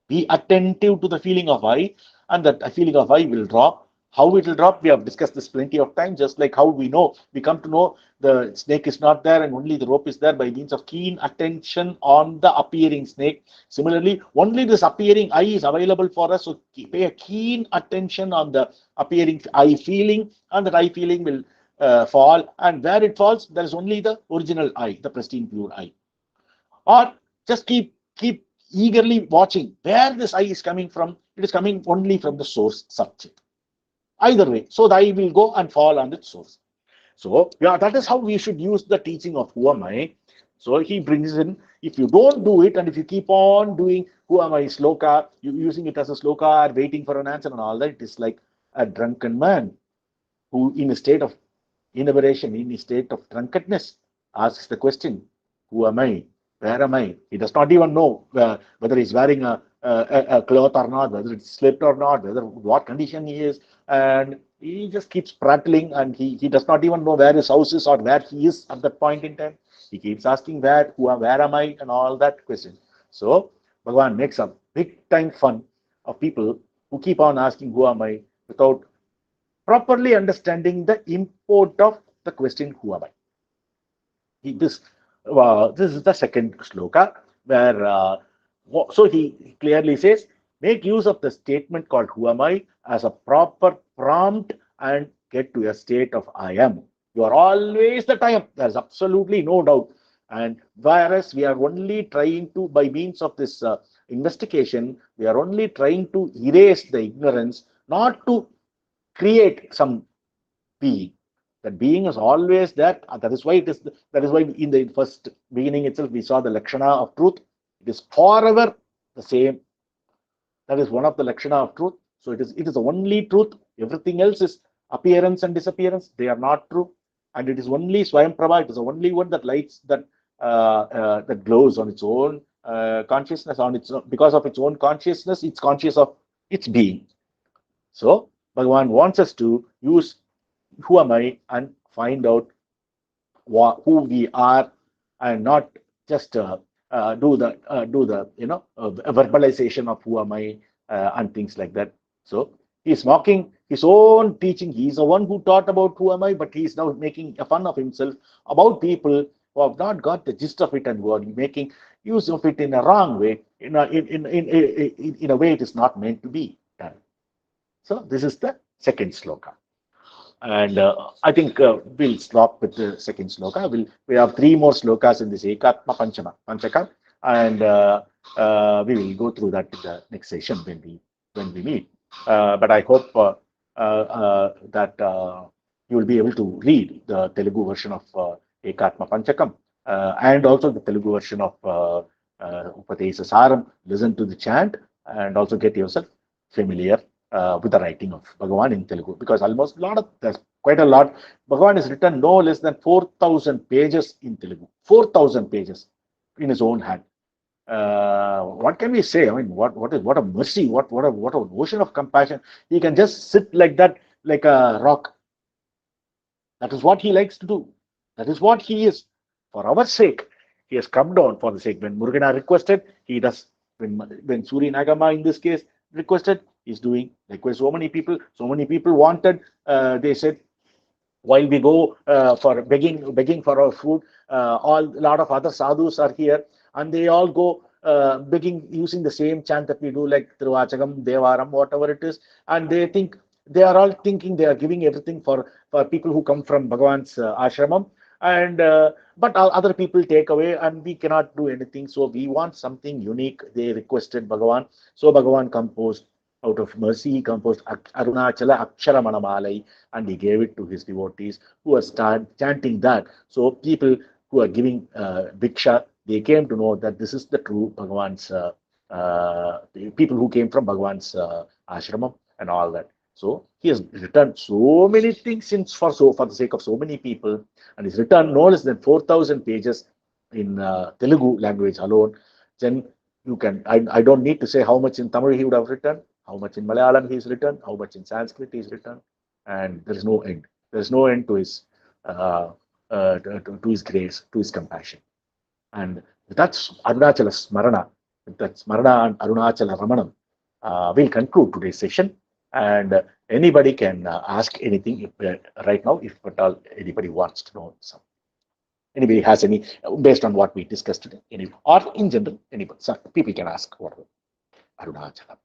Be attentive to the feeling of I, and that feeling of I will drop. How it will drop, we have discussed this plenty of times. Just like how we come to know the snake is not there and only the rope is there by means of keen attention on the appearing snake. Similarly, only this appearing I is available for us, so pay a keen attention on the appearing I feeling, and that I feeling will fall, and where it falls, there is only the original eye, the pristine pure eye. Or just keep eagerly watching where this eye is coming from. It is coming only from the source subject. Either way, so the eye will go and fall on its source. So yeah, that is how we should use the teaching of who am I. So he brings in, if you don't do it and if you keep on doing who am I sloka, you using it as a sloka or waiting for an answer and all that, it is like a drunken man who in a state of inebriation, in a state of drunkenness, asks the question, who am I? Where am I? He does not even know whether he's wearing a cloth or not, whether it's slipped or not, whether what condition he is. And he just keeps prattling and he does not even know where his house is or where he is at that point in time. He keeps asking where am I and all that question. So Bhagavan makes a big time fun of people who keep on asking who am I without properly understanding the import of the question who am I. This is the second sloka where so he clearly says, make use of the statement called who am I as a proper prompt and get to a state of I am. You are always that I am. There's absolutely no doubt. And whereas we are only trying to, by means of this investigation, we are only trying to erase the ignorance, not to create some being. That being is always there. That is why it is. That is why in the first beginning itself we saw the lakshana of truth. It is forever the same. That is one of the lakshana of truth. So it is. It is the only truth. Everything else is appearance and disappearance. They are not true. And it is only Swayam Prabha. It is the only one that lights, that glows on its own consciousness, on its own, because of its own consciousness. It's conscious of its being. So Bhagavan wants us to use who am I and find out who we are, and not just do the verbalization of who am I and things like that. So he's mocking his own teaching. He's the one who taught about who am I, but he's now making a fun of himself about people who have not got the gist of it and who are making use of it in a wrong way, in a way it is not meant to be done. So this is the second sloka. And I think we'll stop with the second sloka. We have three more slokas in this Ekatma Panchakam, and we will go through that in the next session when we meet. But I hope that you will be able to read the Telugu version of Ekatma Panchakam and also the Telugu version of Upatesa Saram. Listen to the chant and also get yourself familiar with the writing of Bhagavan in Telugu, because almost there's quite a lot. Bhagavan has written no less than 4,000 pages in Telugu, 4,000 pages in his own hand. What can we say? I mean, what a mercy, what a ocean of compassion. He can just sit like that, like a rock. That is what he likes to do. That is what he is. For our sake, he has come down for the sake. When Murugana requested, he does. When Suri Nagama in this case requested, he's doing. Likewise, so many people wanted. They said, while we go for begging for our food, a lot of other sadhus are here, and they all go begging using the same chant that we do, like Trivachagam, Devaram, whatever it is, and they are all thinking they are giving everything for people who come from Bhagavan's ashramam, and but other people take away, and we cannot do anything. So we want something unique. They requested Bhagavan, so Bhagavan composed. Out of mercy, he composed Arunachala Akshara Manamalai, and he gave it to his devotees who are chanting that. So people who are giving Bhiksha, they came to know that this is the true Bhagavan's, the people who came from Bhagavan's ashramam and all that. So he has written so many things for the sake of so many people, and he's written no less than 4,000 pages in Telugu language alone. Then you can, I don't need to say how much in Tamil he would have written, how much in Malayalam he's written, how much in Sanskrit he's written, and there is no end. There is no end to his to his grace, to his compassion. And that's Arunachala Smarana. That's Smarana and Arunachala Ramanam. We'll conclude today's session, and anybody can ask anything right now, if at all anybody wants to know something. Anybody has any, based on what we discussed today, or in general, anybody, so people can ask whatever. Arunachala.